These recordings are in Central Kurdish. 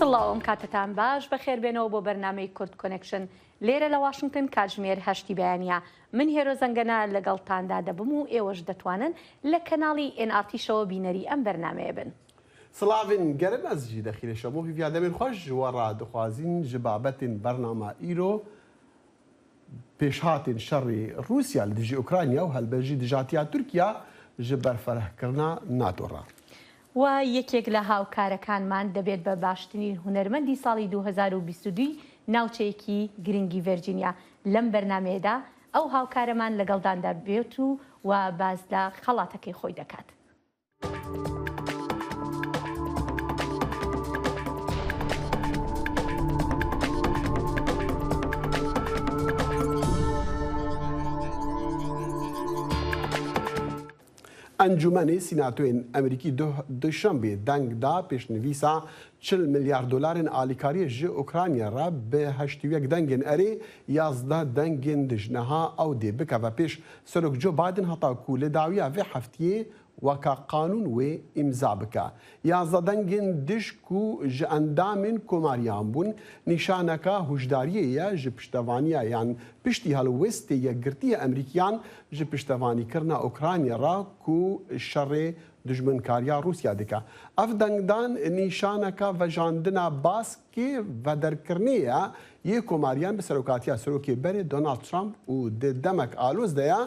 سڵاوم کاتتان باش بەخێر بێنەوە بۆ بەرنامەی کورد کۆنێکشن لێرە لە واشنگتن کاتژمێر 8 بەیانیە من هێرۆ زەنگەنە لەگەڵتاندا دەبم و ئێوەش دەتوانن لە کەناڵی NRT شەوە بینەری ئەم بەرنامەیە بن. سڵاوین گەرە نەزجی دەخیرێشەوە هیڤیادەمێن خۆش ژوەڕا دخوازین ji بابەتên بەرنامە ئیرۆ پێشهاتên شەڕی رووسیا لە دژی ئوکرانیا و هەلبەژی دژاتیا تورکیا ji بەرفەرهکردنا ناتۆڕا. و یەکێک لە هاوکارەکانمان دەبێت بە باشترین هونەرمەندی ساڵی 2022 ناوچەیەکی گرنگی ڤێرجینیا لەم بەرنامەیەدا ئەو هاوکارەمان لەگەڵداندا بێت و باز لە خەڵاتەکەی خۆی دەکات. ئەنجومەنی سیناتۆین ئەمریکی دوشەمبێ دەنگدا پێشنویسا 40 میلیارد دلارên alîkariyê ji Ukrayna re bi 81 dengên erê 11 dengên dijneha ew dê bikeve pêş Serok Joe Biden heta ku li dawiya vê heftiyê weka qanûn wê îmza bike. 11 dengên dij ku ji endamên komariyan bûn nîşaneka hûjdariyê ye ji piştevaniya yan piştî helwestê yekgirtiya Emerîkiyan ji piştevanîkirina Ukrayna re ku şerê dijminkariya Rusya dike. Ev dengdan nîşaneka vejandina baskê vederkirinê ye yê komariyan bi serokatiya Serokê Berê Donald Trump û di demek aloz de ye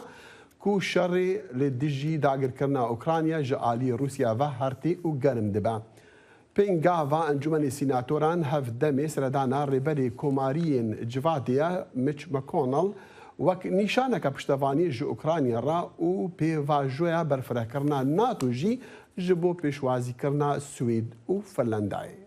ku şerê li dijî dagirkirina Ukrayna ji aliyê Rusya ve hertê û germ dibe. Pêngava Encûmenê Sînatoran hevdemê seredana rêberê komariyên civatê ye Mitch McConnell wek nîşaneka piştevanî ji Ukrayna re û pêvajoya berfirekirina NATO jî ji bo pêşwazîkirina Swêd û Finlandayê.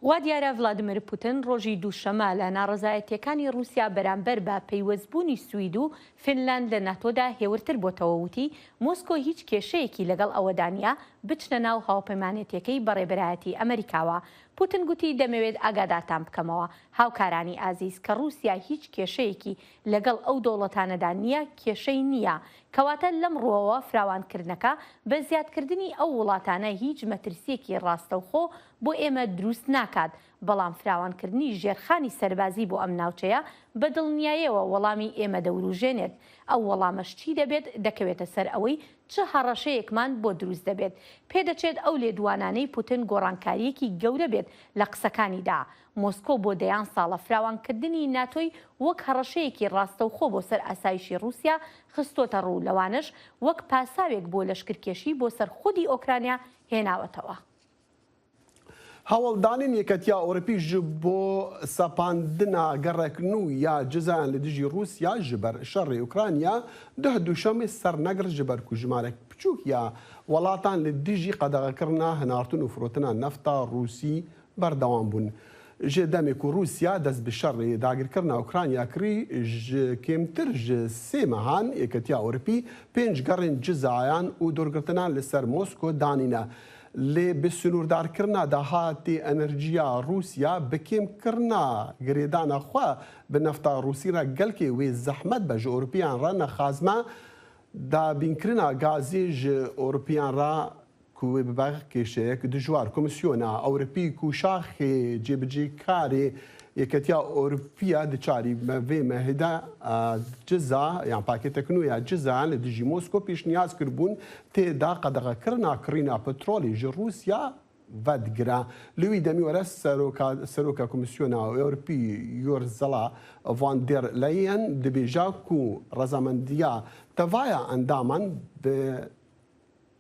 وا دیارە ڤلادیمیر پوتین ڕۆژی دووشەمە لە ناڕەزایەتیەکانی رووسیا بەرامبەر بە پەیوەستبوونی سوید و فینلاند لە ناتۆدا هێورتر بۆتەوە وتی مۆسکۆ هیچ کێشەیەکی لەگەڵ ئەوەدانە بچنە ناو هاوپەیمانێتیەکەی بەڕێبەرایەتی ئەمریکاوە. پوتین گوتی دەمەوێت ئاگادارتان بکەمەوە هاوکارانی ئازیز کە رووسیا هیچ کێشەیەکی لەگەڵ ئەو دەوڵەتانەدا نییە کێشەی نییە کەواتە لەم ڕۆوەوە فراوانکردنەکە بە زیادکردنی ئەو وڵاتانە هیچ مەترسیەکی ڕاستەوخۆ بۆ ئێمە دروست ناکات بەڵام فراوانکردنی ژێرخانی سەربازی بۆ ئەم ناوچەیە بە دڵنیاییەوە وەڵامی ئێمە دەوروژێنێت ئەو وەڵامەش چی دەبێت دەکەوێتە سەر ئەوەی چ هەڕەشەیەکمان بۆ دروست دەبێت پێدەچێت ئەو لێدوانانەی پوتین گۆڕانکاریەکی گەورە بێت لە قسەکانیدا مۆسکۆ بۆ دەیان ساڵە فراوانکردنی ناتۆی وەک هەڕەشەیەکی ڕاستەوخۆ بۆ سەر ئاسایشی رووسیا خستۆتە ڕوو لەوانش وەک پاساوێک بۆ لەشکرکێشی بۆ سەر خودی ئۆکرانیا هێناوەتەوە. هەوڵدانین یەکەتیا ئەوروپی ji بۆ سەپاندنا گەڕێکن و یا جزایان لە دژی رووسیا ji ber şerê Ukrayna duh duşemê sernegir ji ber ku jimarek piçûk ya welatan li dijî qedexekirina hinartin û firotina nefta Rûsî berdewam bûn. Ji demê ku Rûsya dest bi şerê dagirkirina Ukrayna kirî ji kêmtir ji sê mehan yeketiya Ewropî 5 gerên cizayan û dorgirtinan li ser Mosko danîne. Lê bi sunûrdarkirina dahatê enerjiya Rûsya bi kêmkirina girêdana xwe bi nefta Rûsî re gelkê wê zehmet be ji Ewropiyan re nexazme dabînkirina gazê ji Ewropiyan re ku wê bibe kêşeyek dijwar. Komîsyona Ewropî ku şaxê cêbicêkarê yeketiya Ewropiya diçarî vê mehêde ciza yan pakêtekî nû ya cizayan li dijî Moskô pêşniyaz kirbûn têda qedexekirina kirîna petrolê ji Rûsya vedigire. Li wî demî were Seroka Komîsyona Ewropî Ursula von der Leyen dibêje ku rezamendiya tevaya endaman bi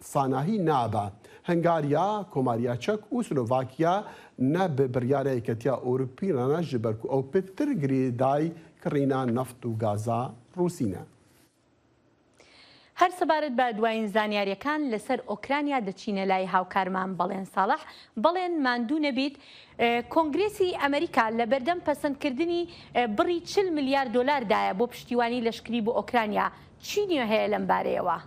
sanahî nabe. Hengariya, Komariya Çek û Slovakiya ne bi biryara yeketiya Ewropî re ji ber ku ew pêttir girêdayî kirîna neft û gaza Rûsî ne. هەر سەبارەت بە دوایین زانیاریەکان لەسەر ئۆکرانیا دەچینە لای هاوکارمان بەڵێن ساڵح بەڵێن ماندوو نەبیت کۆنگرێسی ئەمریکا لە بەردەم پەسەندکردنی بڕی 40 میلیارد دلار دایە بۆ پشتیوانی لەشکری بۆ ئۆکرانیا چی نیە هەیە لەم بارەیەوە؟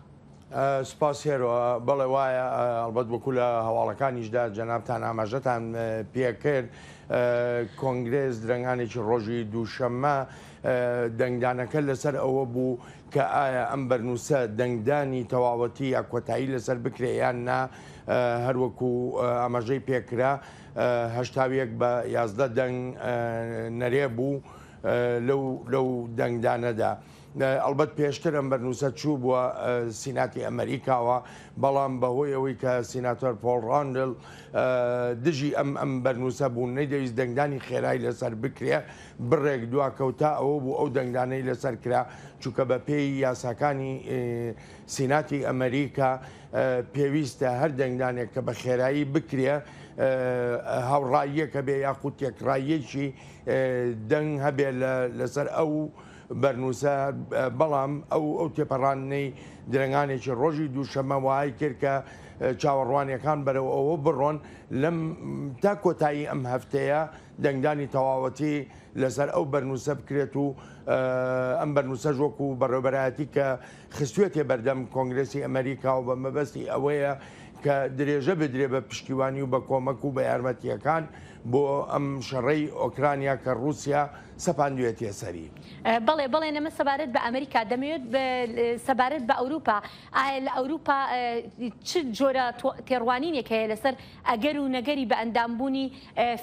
سپاس هێرەوە بەڵێ وایە ئەلبەت وەکو لە هەواڵەکانیشدا جەنابتان ئاماژەتان پێکرد کۆنگرێز درەنگانێکی ڕۆژی دووشەممە دەنگدانەکە لەسەر ئەوە بوو کە ئایا ئەم بەرنووسە دەنگدانی تەواوەتی یا کۆتایی لەسەر بکرێ یان نا هەروەکو ئاماژەی پێکرا هەشتاویەک بە 11 دەنگ نەرێ بوو لەو دەنگدانەدا. ئەلبەت پێشتر ئەم بەرنووسە چوو بووە سیناتی ئەمریکاوە بەڵام بەهۆی ئەوەی کە سیناتۆر پۆل ڕاندل دژی ئەم بەرنووسە بوون نەیدەویست دەنگدانی خێرایی لەسەر بکرێ بڕێک دواکەوتا ئەوە بوو ئەو دەنگدانەی لەسەر کرا چونکە بە پێی یاساکانی سیناتی ئەمریکا پێویستە هەر دەنگدانێک کە بە خێرایی بکرێ هاوڕاییەکە بێ یاخود تێکڕاییەکی دەنگ هەبێ لەسەر ئەو بەرنووسە بەڵام ئەو تێپەڕانەی درەنگانێکی ڕۆژی دووشەمە وای کرد کە چاوەڕوانیەکان بەرەوە ئەوە بڕۆن لەم تا کۆتایی ئەم هەفتەیە دەنگدانی تەواوەتی لەسەر ئەو بەرنووسە بکرێت و ئەم بەرنووسە ژۆکو بەڕێوەبەرایەتی کە خستوێتێ بەردەم کۆنگرێسی ئەمریکا و بە مەبەستی ئەوەیە کە درێژە بدرێ بە پشتیوانی و بە کۆمەک و بە یارمەتیەکان بۆ ئەم شەڕەی ئۆکرانیا کە رووسیا سەپاندوێتێ سەری. بەڵێ نەمە سەبارەت بە ئەمریکا دەمەوێت سەبارەت بە ئەوروپا ئایا لە ئەوروپا چ جۆرە تێڕوانینێک هەیە لەسەر ئەگەر و نەگەری بە ئەندامبوونی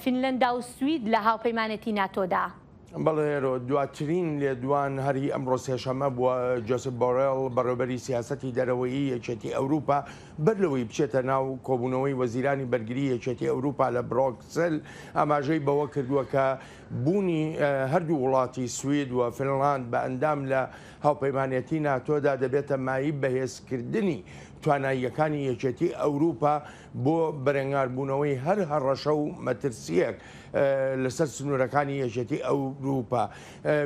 فینلەندا و سوید لە هاوپەیمانەتی ناتۆدا؟ بەڵێرۆ دواترین لێدوان هەری ئەمڕۆ سێشەمە بووە جۆسف بۆڕێڵ بەڕێوەبەری سیاسەتی دەرەوەیی یەکێتی ئەوروپا بەر لەوەی بچێتە ناو کۆبوونەوەی وەزیرانی بەرگری یەکێتی ئەوروپا لە برۆکسل ئاماژەی بەوە کردووە کە بوونی هەردوو وڵاتی سوید و فنلاند بە ئەندام لە هاوپەیمانەتی ناتۆدا دەبێتە مایی بەهێزکردنی تواناییەکانی یەکێتی ئەوروپا بۆ بەرەنگاربوونەوەی هەر هەڕەشە و مەترسیەک لەسەر سنوورەکانی یەکێتی ئەوروپا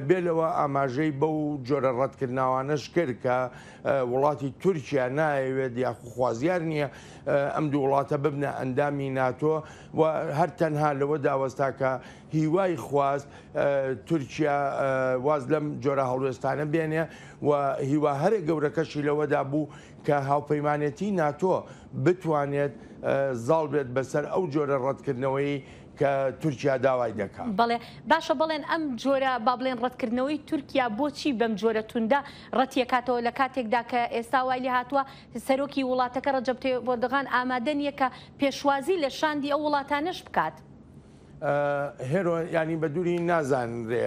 بێلەوە ئاماژەی بەو جۆرە ڕەتکردناوانەش کرد کە وڵاتی تورکیا نایەوێت یاخوازیار نییە ئەم دوو وڵاتە ببنە ئەندامی ناتۆ و هەر تەنها لەوە داوەستا کە هیوای خواست تورکیا واز لەم جۆرە هەڵوێستانە بێنێ و هیوا هەرێک گەورەکەشی لەوەدا بوو کە هاوپەیمانەتی ناتۆ بتوانێت زاڵ بێت بەسەر ئەو جۆرە ڕەتکردنەوەی کە تورکیا داوای دەکات. بەڵێ باشە بڵێن ئەم جۆرە با بڵێن ڕەتکردنەوەی تورکیا بۆچی بەم جۆرە توندا ڕەتیەکاتەوە لە کاتێکدا کە ئێستا وای لێ هاتووە سەرۆکی وڵاتەکە ڕەجەب تەییب ئەردۆغان ئامادە نییە کە پێشوازی لە شاندی ئەو وڵاتانەش بکات. هێرۆ ینی بە دووری نازانرێ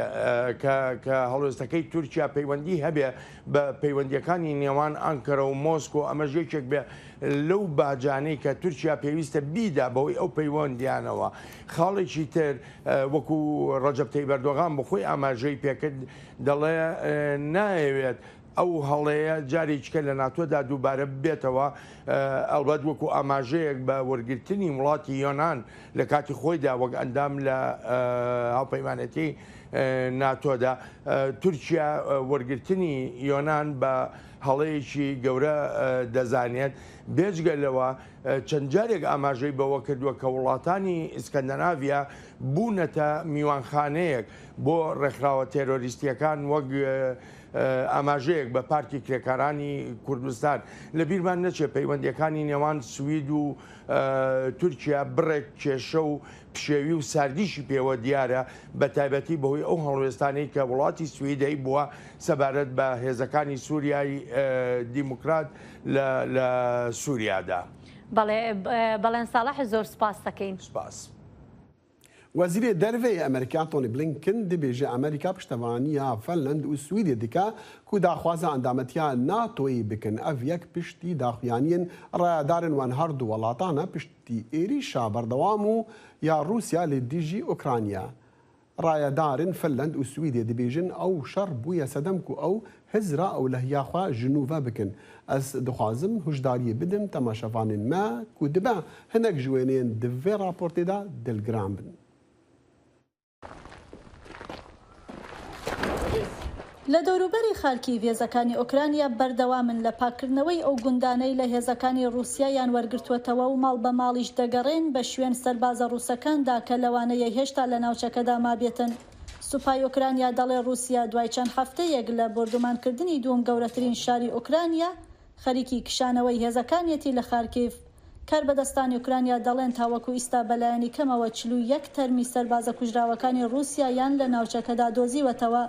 کە هەڵوێستەکەی تورکیا پەیوەندی هەبێ بە پەیوەندیەکانی نێوان ئەنکەرە و مۆسکۆ ئەمەش یەکێک بێ لەو باجانەی کە تورکیا پێویستە بیدا بەوەی ئەو پەیوەندیانەوە خاڵێکی تر وەکو ڕەجەب تەییب ئەردۆغان بەخۆی ئاماژەی پێکرد دەڵێ نایەوێت ئەو هەڵەیە جارێککە لە ناتۆدا دووبارە بێتەوە ئەلبەت وەکو ئاماژەیەک بە وەرگرتنی وڵاتی یۆناان لە کاتی خۆیدا وەک ئەندام لە هاوپەیمانەتی ناتۆدا تورکیا وەرگرتنی یۆناان بە هەڵەیەکی گەورە دەزانێت بێجگەلەوە چەند جارێک ئاماژەی بەوە کردووە کە وڵاتانی ئیسکەندەناڤیا بوونەتە میوانخانەیەک بۆ ڕێکخراوە تێرۆریستیەکان وەک ئاماژەیەک بە پارتی کرێکارانی کوردستان لە بیرمان نەچێت پەیوەندیەکانی نێوان سوید و تورکیا بڕێک کێشە و پشێوی و ساردیشی پێوە دیارە بە تایبەتی بەهۆی ئەو هەڵوێستانەی کە وڵاتی سویدەی بووە سەبارەت بە هێزەکانی سووریای دیموکرات لە سووریادا. بەڵێن ساڵح زۆر سپاس دەکەین. سپاس. وەزیرێ دەرەوەی ئەمریکان تۆنی بلینکن دەبێژە ئەمریکا پشتەوانیە فەنلەند و سویدێ دیکە کو داخوازە ئەندامەتیا ناتۆی بکن ئەڤ یەک پشتی داخوایانین ڕایدارن وان هەردوو وڵاتانە پشتی ئێریشا بەردەوام و یا رووسیا لە دیژی ئۆکرانیا. ڕایەدارن فەنلەند و سویدێ دەبێژن ئەو شەڕ بوویە سەدەم و ئەو هزرا ئەو لە هیاخوا ژنوڤە بکن. ئەس دخوازم هوشداریە بدم تەماشەوانین ما کو دبە هەنێک ژوێنێن دڤێ راپۆرتێدا دڵگران بن. لە دەوروبەری خاڵکی هێزەکانی ئۆکرانیا بەردەوامن لە پاکردنەوەی ئەو گوندانەی لە هێزەکانی رووسیا یان وەرگرتووەتەوە و ماڵ بە ماڵیش دەگەڕێن بە شوێن سەربازە ڕووسەکاندا کە لەوانەیە هێشتا لە ناوچەکەدا مابێتن. سوپای ئۆکرانیا دەڵێ رووسیا دوای چەند هەفتەیەک لە بردومانکردنی دووەم گەورەترین شاری ئۆکرانیا خەریکی کشانەوەی هێزەکانیەتی لە خارکیف. کاربەدەستانی ئوکرانیا دەڵێن تاوەکو ئیستا بەلایەنی کەمەوە 41 تەرمی سەربازە کوژراوەکانی رووسیا یان لە ناوچەکەدا دۆزیوەتەوە.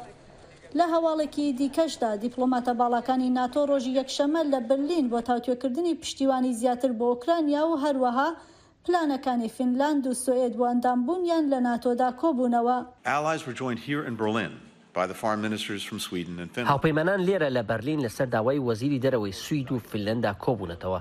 لە هەواڵێکی دیکەشدا دیپلۆماتە باڵەکانی ناتۆ ڕۆژی یەکشەمە لە برلین بۆ تاوتوێکردنی پشتیوانی زیاتر بۆ ئوکرانیا و هەروەها پلانەکانی فینلاند و سوئێد بۆ ئەندامبوونیان لە ناتۆدا کۆبوونەوە. هاوپەیمانان لێرە لە بەرلین لەسەر داوای وەزیری دەرەوەی سوید و فینلەندا کۆبوونەتەوە.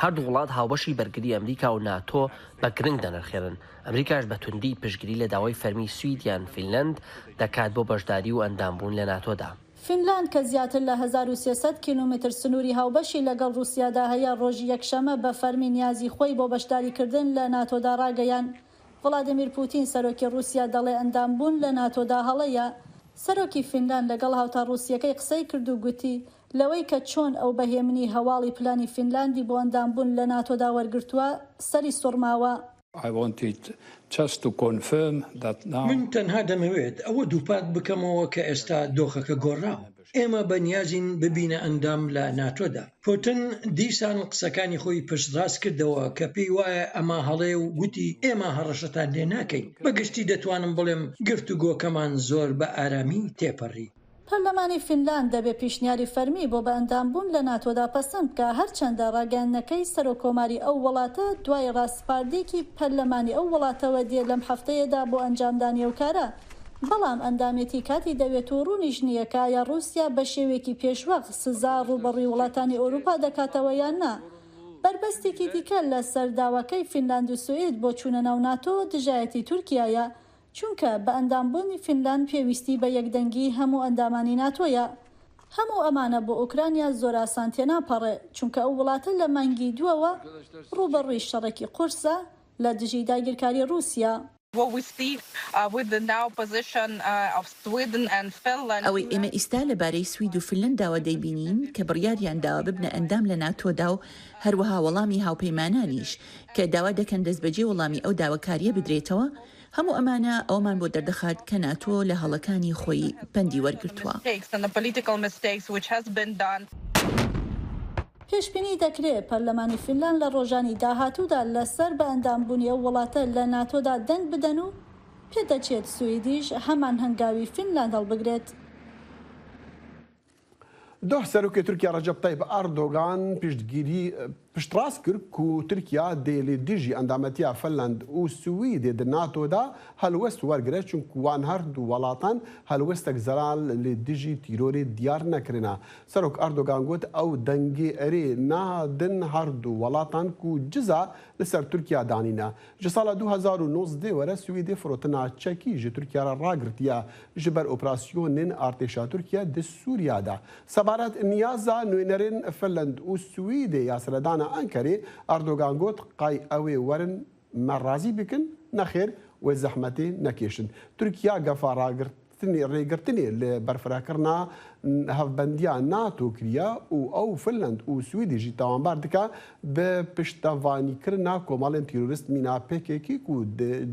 هەردوو وڵات هاوبەشی بەرگری ئەمریکا و ناتۆ بە گرنگ دەنرخێنن. ئەمریکاش بە توندی پشتگیری لە داوای فەرمی سوید یان فینلەند دەکات بۆ بەشداری و ئەندامبوون لە ناتۆدا. فینلاند کە زیاتر لە 1300 کیلومتر سنووری هاوبەشی لەگەڵ رووسیادا هەیە ڕۆژی یەکشەمە بە فەرمی نیازی خۆی بۆ بەشداریکردن لە ناتۆدا ڕاگەیان. ڤڵادیمیر پوتین سەرۆکی رووسیا دەڵێ ئەندامبوون لە ناتۆدا هەڵەیە. سەرۆکی فینلاند لەگەڵ هاوتا رووسیەکەی قسەی کرد و گوتی لەوەی کە چۆن ئەو بەهێمنی هەواڵی پلانی فینلاندی بۆ ئەندامبوون لە ناتۆدا وەرگرتووە سەری سوڕماوە. من تەنها دەمەوێت ئەوە دووپات بکەمەوە کە ئێستا دۆخەکە گۆڕاوە. ئێمە بەنیازین ببینە ئەندام لە ناتۆدا. پۆتن دیسان قسەکانی خۆی پشتڕاست کردەوە کە پێی وایە ئەمە هەڵێ و گوتی ئێمە هەڕەشەتان لێ ناکەین. بەگشتی دەتوانم بڵێم گفتوگۆکەمان زۆر بە ئارامی تێپەڕی. پەرلەمانی فینلاند دەبێ پیشنیاری فەرمی بۆ بە ئەندامبوون لە ناتۆدا پەسەند بکە هەرچەندە ڕاگەیاندنەکەی سەرۆکۆماری ئەو وڵاتە دوای ڕاستپاردێکی پەرلەمانی ئەو وڵاتەوە دێ لەم هەفتەیەدا بۆ ئەنجامدانی ئەو کارە. بەڵام ئەندامێتی کاتی دەوێت و ڕوونیش نییە کە یا رووسیا بە شێوێکی پێشوەق سزا ڕوبەڕی وڵاتانی ئەوروپا دەکاتەوە یان نا. بربەستێکی دیکە لە سەرداوەکەی فینلاند و سوئید بۆ چوونە ناو ناتۆ دژایەتی تورکیایە، چونکە بە ئەندامبوونی فینلاند پێویستی بە یەکدەنگی هەموو ئەندامانی ناتۆیە. هەموو ئەمانە بۆ ئوکرانیا زۆر ئاسان تێناپەڕێ، چونکە ئەو وڵاتە لە مانگی دووەوە ڕوبەڕووی شەڕێکی قورسە لە دژی داگیرکاری رووسیا. ئەوەی ئێمە ئێستا لەبارەی سوید و فینلەنداوە دەیبینین کە بڕیاریان داوە ببنە ئەندام لە ناتۆدا و هەروەها وەڵامی هاوپەیمانانیش کە داوا دەکەن دەستبەجێ وەڵامی ئەو داواکاریە بدرێتەوە، هەموو ئەمانە ئەومان بۆ دەردەخات کە ناتۆ لە هەڵەکانی خۆی پەندی وەرگرتووە. پێشبینی دەکرێت پەرلەمانی فینلاند لە ڕۆژانی داهاتوودا لەسەر بە ئەندامبوونی ئەو وڵاتە لە ناتۆدا دەنگ بدەن و پێدەچێت سوئیدیش هەمان هەنگاوی فینلاند هەڵبگرێت. دۆ سەرۆکی تورکیا ڕەجەب تایب ئەردۆغان پشتڕاست کرد و تورکیا دێ لێ دژی ئەندامەتیە فینلاند و سوئیدێ دە ناتۆدا هەلوەست وەرگرێت، چونکە وان هەردوو وڵاتان هەلوەستێک زەرال لێ دژی تیرۆرێ دیار نەکردنا. سەرۆک ئەردۆغان گوت ئەو دەنگێ ئەرێ نادن هەردوو وڵاتان و جزا لەسەر تورکیا دانینە. ji sala 2019 were Swêdê firotina çekî ji Tirkiye re ragirtiye ji ber operasyonên artêşa Tirkiye di Sûriya de. Sebaret niyaza nûnerên Finland û Swêdê ya seredana Enkerê Erdogan got qay ew ê werin me razî bikin nexêr wê zehmetê nekêşin. Tirkiye gefa rêgirtinê li berfirekirina hevbendiya NATO kiriye û ew Finland û Swêdê jî tawanbar dike bi piştevanîkirina komalên terorîst mîna PKK ku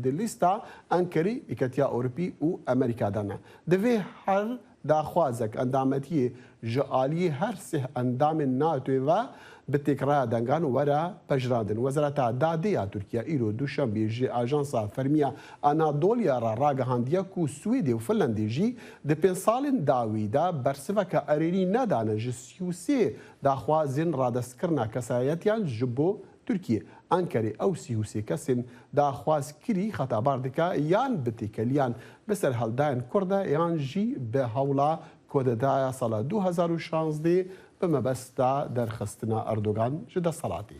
di lîsta Enkerê Yekîtiya Ewropî û Amerîka de ne. Di vê her daxwazek endametiyê ji aliyê her sih endamên NATOyê ve bi têkiraya dengan were pejirandin. Wezareta Dadê ya Tirkiye îro duşembê ji Ajansa Fermiya Anadolya re ragihandiye ku Swêdê û Finlandê jî di pênc salên dawî de bersiveka erênî nedane ji 33 daxwazên radestkirina kesayetiyan ji bo Tirkiye. Enkerê ew 33 kesên daxwazkirî xetabar dike yan bi têkeliyan bi ser heldayên Kurd de yan jî bi hewla kodedaya sala 2016 bi mebesta derxistina Erdogan ji desthilatê.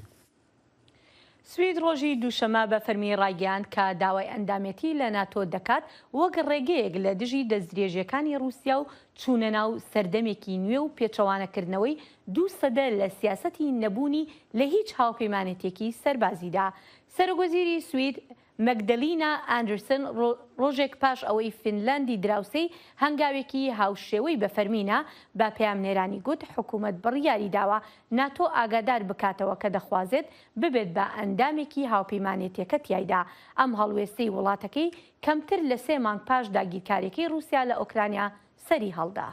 سوید ڕۆژی دووشەمە بە فەرمی ڕایگەیاند کە داوای ئەندامەتی لە ناتۆ دەکات وەک ڕێگەیەک لە دژی دەستدرێژیەکانی رووسیا و چوونە ناو سەردەمێکی نوێ و پێچەوانەکردنەوەی 2 سەدە لە سیاسەتی نەبوونی لە هیچ هاوپەیمانێتێکی سەربازیدا. سەرۆکوەزیری سوید مەگدەلینا ئاندرسن ڕۆژێک پاش ئەوەی فینلاندی دراوسەی هەنگاوێکی هاوشێوەی بە فەرمینە بە پەیامنێرانی گوت حکوومەت بڕیاری داوە ناتۆ ئاگادار بکاتەوە کە دەخوازێت ببێت بە ئەندامێکی هاوپەیمانێتیەکە تایدا. ئەم هەڵوێستەی وڵاتەکەی کەمتر لە 3 مانگ پاش داگیرکاریەکەی رووسیا لە ئۆکرانیا سەری هەڵدا.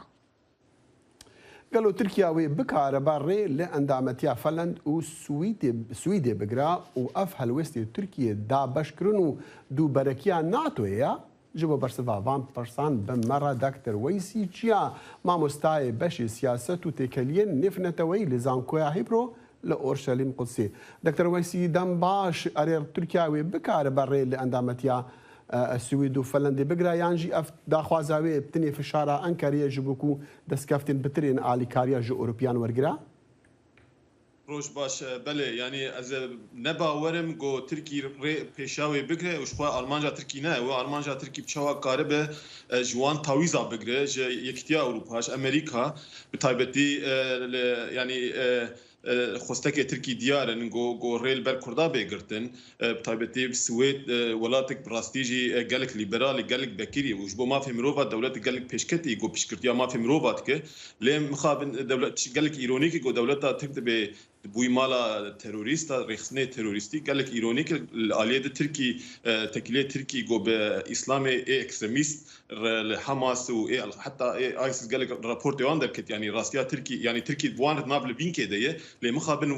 قالوا تركيا بكار باري لاندامتيا فنلند وسويدي بقرا واف هلوستي تركيا دا بشكرنو دو بركيا ناتو يا جبو برسفا فان برسان بمرة دكتور ويسي تشيا ما مستاي بشي سياسة وتكلين نفنتوي لزانكويا هيبرو لأورشليم قدسي دكتور ويسي دم باش أرير تركيا بكار باري لاندامتيا السويد وفنلندا بقرا يانجي اف داخوازاوي بتني في الشارع انكاريه جبوكو دسكافتين بترين الي كاريا جو اوروبيان ورقرا روش باش بله يعني از نبا ورم جو تركي پیشاوی بگره وشوا آلمانجا تركي نه و آلمانجا تركي بچوا قارب جوان تاویزا بگره ج یکتیا اروپاش امریکا بتایبتی يعني خستك تركي ديارن جو ريل بر كردا بيغرتن بتايبتي بسويد ولاتك براستيجي قالك ليبرالي قالك بكيري وجبو ما في مروفا دولت قالك بيشكتي جو بيشكرتيا ما في مروفاتك ليه مخابن دولت قالك ايرونيكي جو دولتا تكتب بوي مالا تيروريستا ريخسني تيروريستي قالك ايرونيك الاليه تركي تكليه تركي جو باسلامي اكستريميست الحماس وحتى ايسيس قالك رابورت واندركت يعني راسيا تركي يعني تركي بوان نابل بين كده لي مخابن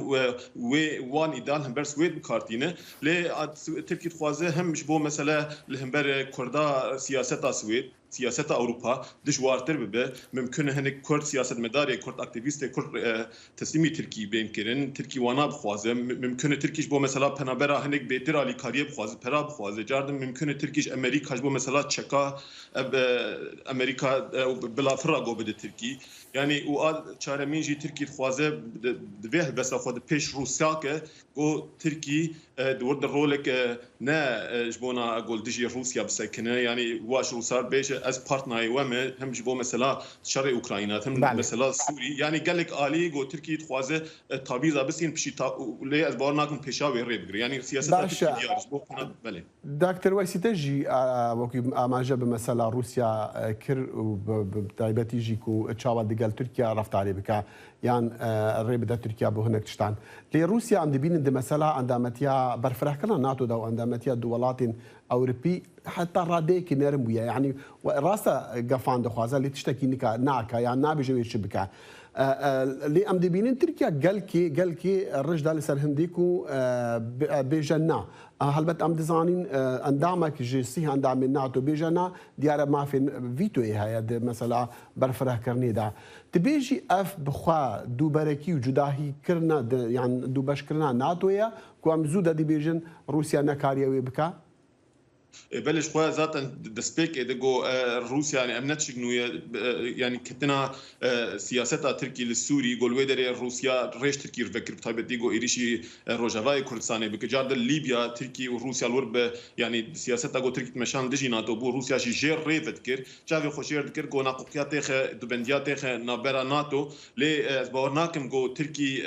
وان ايدال همبر سويد كارتينه لي تركي خوازه هم مش بو مثلا الهمبر كردا سياسه سويد سياسة أوروبا دشوارتر ببه ممكن هنك كرد سياسة مداري كرد أكتيفيست كرد تسليمي تركي بين كرن تركي وانا بخوازه ممكن تركيش بو مثلا بنابرا هنك بيتر على كاريه بخوازه برا بخوازه جاردن ممكن تركيش أمريكا بو مثلا تشكا أمريكا بلا فرقو بده تركي يعني وقال شارمين جي تركي خوازه دبيه بس أخذ بيش روسيا كو تركي دورد الرولك نا جبونا أقول دجي روسيا بسكنه يعني واش روسار بيش از بارتناي وما هم جبو مثلا شرق اوكرانيا هم مثلا سوري يعني قال لك الي جو تركي تخوازه طابيزه بس بشي لي از بورناكم بيشاوي ريب يعني سياسه تركيا جبو بله دكتور ويسي تجي وكي ما جاب مثلا روسيا كر بتايبتي جيكو تشاوا دقال تركيا رفض عليه بك يعني الريب دا تركيا بو هناك تشتان لي روسيا عند بين دي مثلا عندما برفرح كنا ناتو دا عندما دولات أوروبي حتى راديك نرمويا يعني راسا قفان دخوازا اللي تشتكي ناكا يعني نابي جوي الشبكة اللي أم دبينين تركيا قال كي الرجل اللي سر هنديكو بجنة هلبت أم دزانين أندامك جسيه أندام الناتو بجنة ديارة ما في فيتو هاي مثلا برفره كرني دا تبيجي أف بخوا دو بركي وجداهي كرنا يعني دو باش كرنا ناتو يا كو أم زودا دي بيجن روسيا نكاريا ويبكا بلش خواه ذاتا دسبيك ادقو روسيا يعني امنت شكنو يعني كتنا سياستا تركي للسوري قول ويدري روسيا ريش تركي رفكر بطيبت ديقو ايريشي روجافاي كردستاني بكجارد ليبيا تركي وروسيا الورب يعني سياستا قو تركي مشان دجي ناتو بو روسيا شي جير ريفت كر جافي خوشير دكر قو ناقوقيا تيخ دوبنديا تيخ نابرا ناتو لي ازباورناكم قو تركي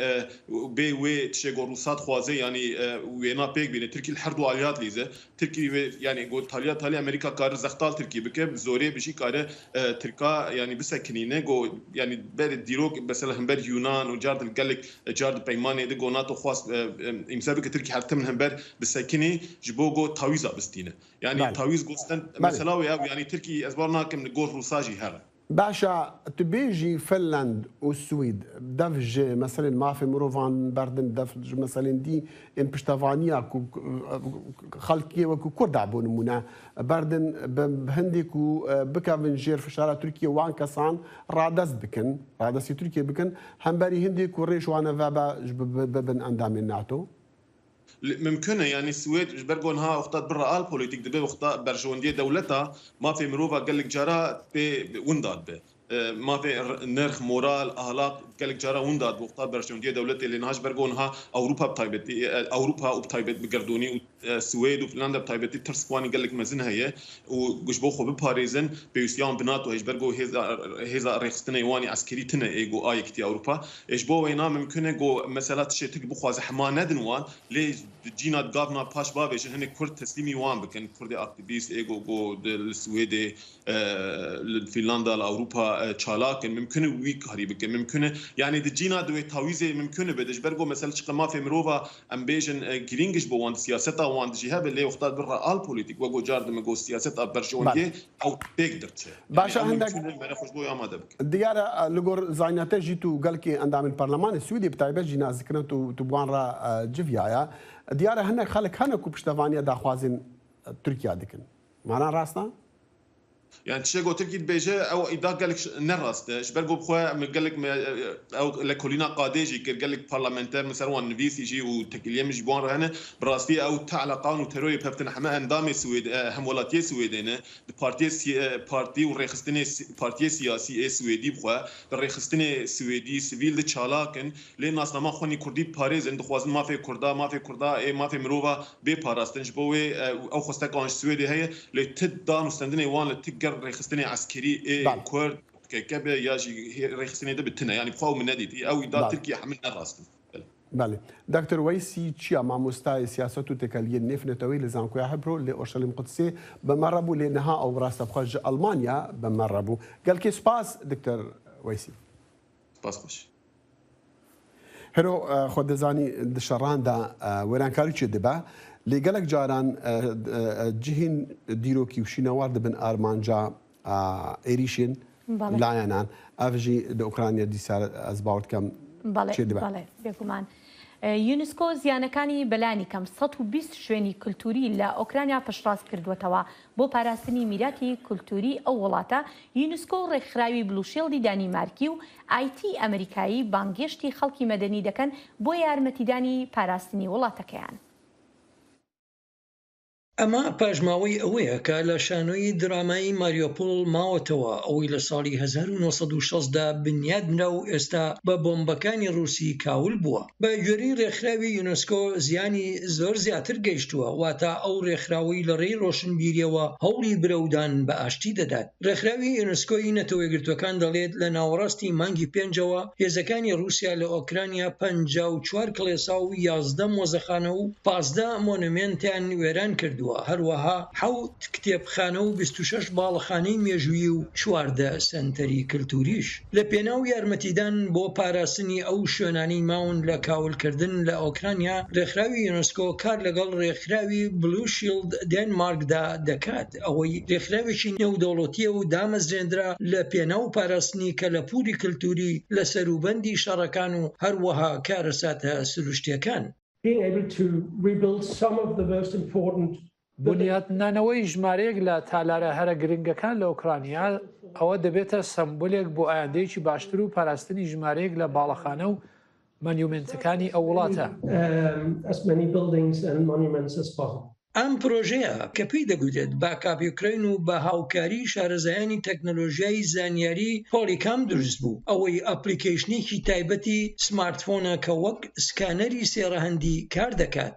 بي وي تشي قو روسات خوازي يعني وينا بيك بين تركي الحردو عليات ليزه تركي يعني قول تالي أمريكا كار زختال تركي بكب زوري بشي كار تركا يعني بسكنينه قو يعني بعد ديروك مثلا هم بر يونان وجارد القلق جارد بيماني دقو ناتو خاص إمسابك تركي حتى من هم بر بسكني جبو قو تاويزا بستينه يعني تاويز قوستن مثلا يعني تركي أزبارنا كم نقول روساجي هذا باشا تبيجي فنلند والسويد دفج مثلا ما في مروفان بردن دفج مثلا دي ان بشتافانيا خلقي وكو كرد عبون منا بردن بهندك وبكا فنجير في شارع تركيا وان كسان رادس بكن رادس تركيا بكن هم بري هندك وريش وانا فابا ببن اندام الناتو ممكن يعني السويد برجون ها اختار برا البوليتيك دبي اختار برجونديه دولتها ما في مروفا قال لك جرا ونداد به ما في نرخ مورال اخلاق قال لك جرا ونداد واختار برجونديه دولتي اللي نهاش برجون ها اوروبا بتايبتي اوروبا وبتايبت بقردوني السويد وفنلندا بتايبتي ترسكواني قال لك مزن هي وجبوخو بباريزن بيوسيان بناتو ايش برجو هذا ريخستني واني عسكري تنا ايجو ايكتي اوروبا ايش بو وينا ممكن جو مساله شيء تك بخواز حما ندنوان لي جينا دغافنا باش بابيش هن كرد تسليمي وان بكن كرد اكتيفيست ايجو جو السويد فنلندا اوروبا تشالاك ممكن ويك هريبك ممكن يعني دجينا دوي تاويزه ممكن بدش برجو مساله ما في مروفا امبيجن جرينجش بو وان سياستا وان دجي هبل لي وقت برا البوليتيك وجو جارد مجو سياسات ابرشونيه او بيقدرت باشا عندك ما خوش بو اماده بك ديارة لغور زايناتي جيتو قال كي عندها من البرلمان السويدي بتاعي جينا ذكرنا تبوان را جفيايا ديارة هنا خالك هنا كوبشتفانيا داخوازن تركيا دكن معنا راسنا يعني تشيغو تركي بيجا او اذا قال لك نراست شبرغو بخوا قال لك او لكولينا قاديجي قال لك بارلمنتير مثلا وان فيسي جي وتكليم جبون هنا براستي او تاع قانون تروي بابتن حما اندامي سويد هم ولاتي سويدين بارتي وريخستني بارتي سياسي سويدي بخوا ريخستني سويدي سيفيل تشالاكن لي ناس ما خوني كردي باريز عند خوازن ما في كردا ما في مروفا بي باراستنج بوي او خستك سويدي هي لي تدان وستندني وان ريخستني عسكري كورد كبه ياجي ريخستني ده بتنا يعني بخاو من نادي او اذا تركيا حملنا راس بله دكتور ويسي تشيا مع مستوى سياسة تكالية نفنتوي لزانكو يحبرو لأورشليم قدسي بمربو لنها أو راس بخارج ألمانيا بمربو قال كي سباس دكتور ويسي سباس هرو خود زاني دشران دا وران كاري چه دبا لقالك جاران جهين ديروكي وشينوار دبن آرمانجا إيريشين لايانان أفجي لأوكرانيا دي سار أزباوت كم چه دبا بله بگومان یونسکۆ زیانەکانی بەلانی کەم 120 شوێنی کولتوری لە ئۆکرانیا پشتڕاست کردوێتەوە بۆ پاراستنی میراتی کولتوری ئەو وڵاتە یونسکۆ ڕێکخراوی بلوشێڵدی دانیمارکی و ئایتی ئەمریکایی بانگێشتی خەڵکی مەدەنی دەکەن بۆ یارمەتیدانی پاراستنی وڵاتەکەیان. ئەمە پاژماوەی ئەوەیە کە لە شانۆی درامایی ماریۆپۆڵ ماوەتەوە ئەوەی لە ساڵی 1960دا بنیادنرا و ئێستا بە بۆمبەکانی رووسی کاول بووە. بە گوێرەی ڕێکخراوی یونسکۆ زیانی زۆر زیاتر گەیشتووە واتە ئەو ڕێکخراوی لە ڕێی ڕۆشنبیریەوە هەوڵی برەودان بە ئاشتی دەدات. ڕێکخراوی یونسکۆی نەتەوە یەکگرتووەکان دەڵێت لە ناوەڕاستی مانگی پێنجەوە هێزەکانی رووسیا لە ئۆکرانیا 54 کڵێسا و 11 مۆزەخانە و 15 مۆنومێنتیان وێران کردووە. هەروەها 7 کتێبخانە و 26 باڵەخانەی مێژووی و 14 سنتەری کللتوریش. لە پێناو یارمەتیدان بۆ پاراستنی ئەو شوێنانی ماون لە کاولکردن لە ئۆکرانیا ڕێکخراوی یونسکۆ کار لەگەڵ ڕێکخراوی بلوشیلد دێنمارکدا دەکات. ئەوەی ڕێکخراوێکی نێودەوڵەتیە و دامەزرێنرا لە پێناو پاراستنی کە لە پووری کللتوری لە سەروبەندی شەڕەکان و هەروەها کارەساتە سروشتیەکان. بنیادنانەوەی ژمارەیەک لە تالارە هەرە گرنگەکان لە ئۆکرانیا ئەوە دەبێتە سمبولێک بۆ ئایندەیەکی باشتر و پاراستنی ژمارەیەک لە باڵەخانە و مەنیومنتەکانی ئەو وڵاتە. ئەم پرۆژەیە کە پێی دەگوترێت باکاپ یوکرین و بە هاوکاری شارەزایانی تەکنۆلۆژیای زانیاری پۆلیکام دروست بوو. ئەوەی ئەپلیکیشنێکی تایبەتی سمارتفۆنە کە وەک سکانەری سێڕەهەندی کار دەکات.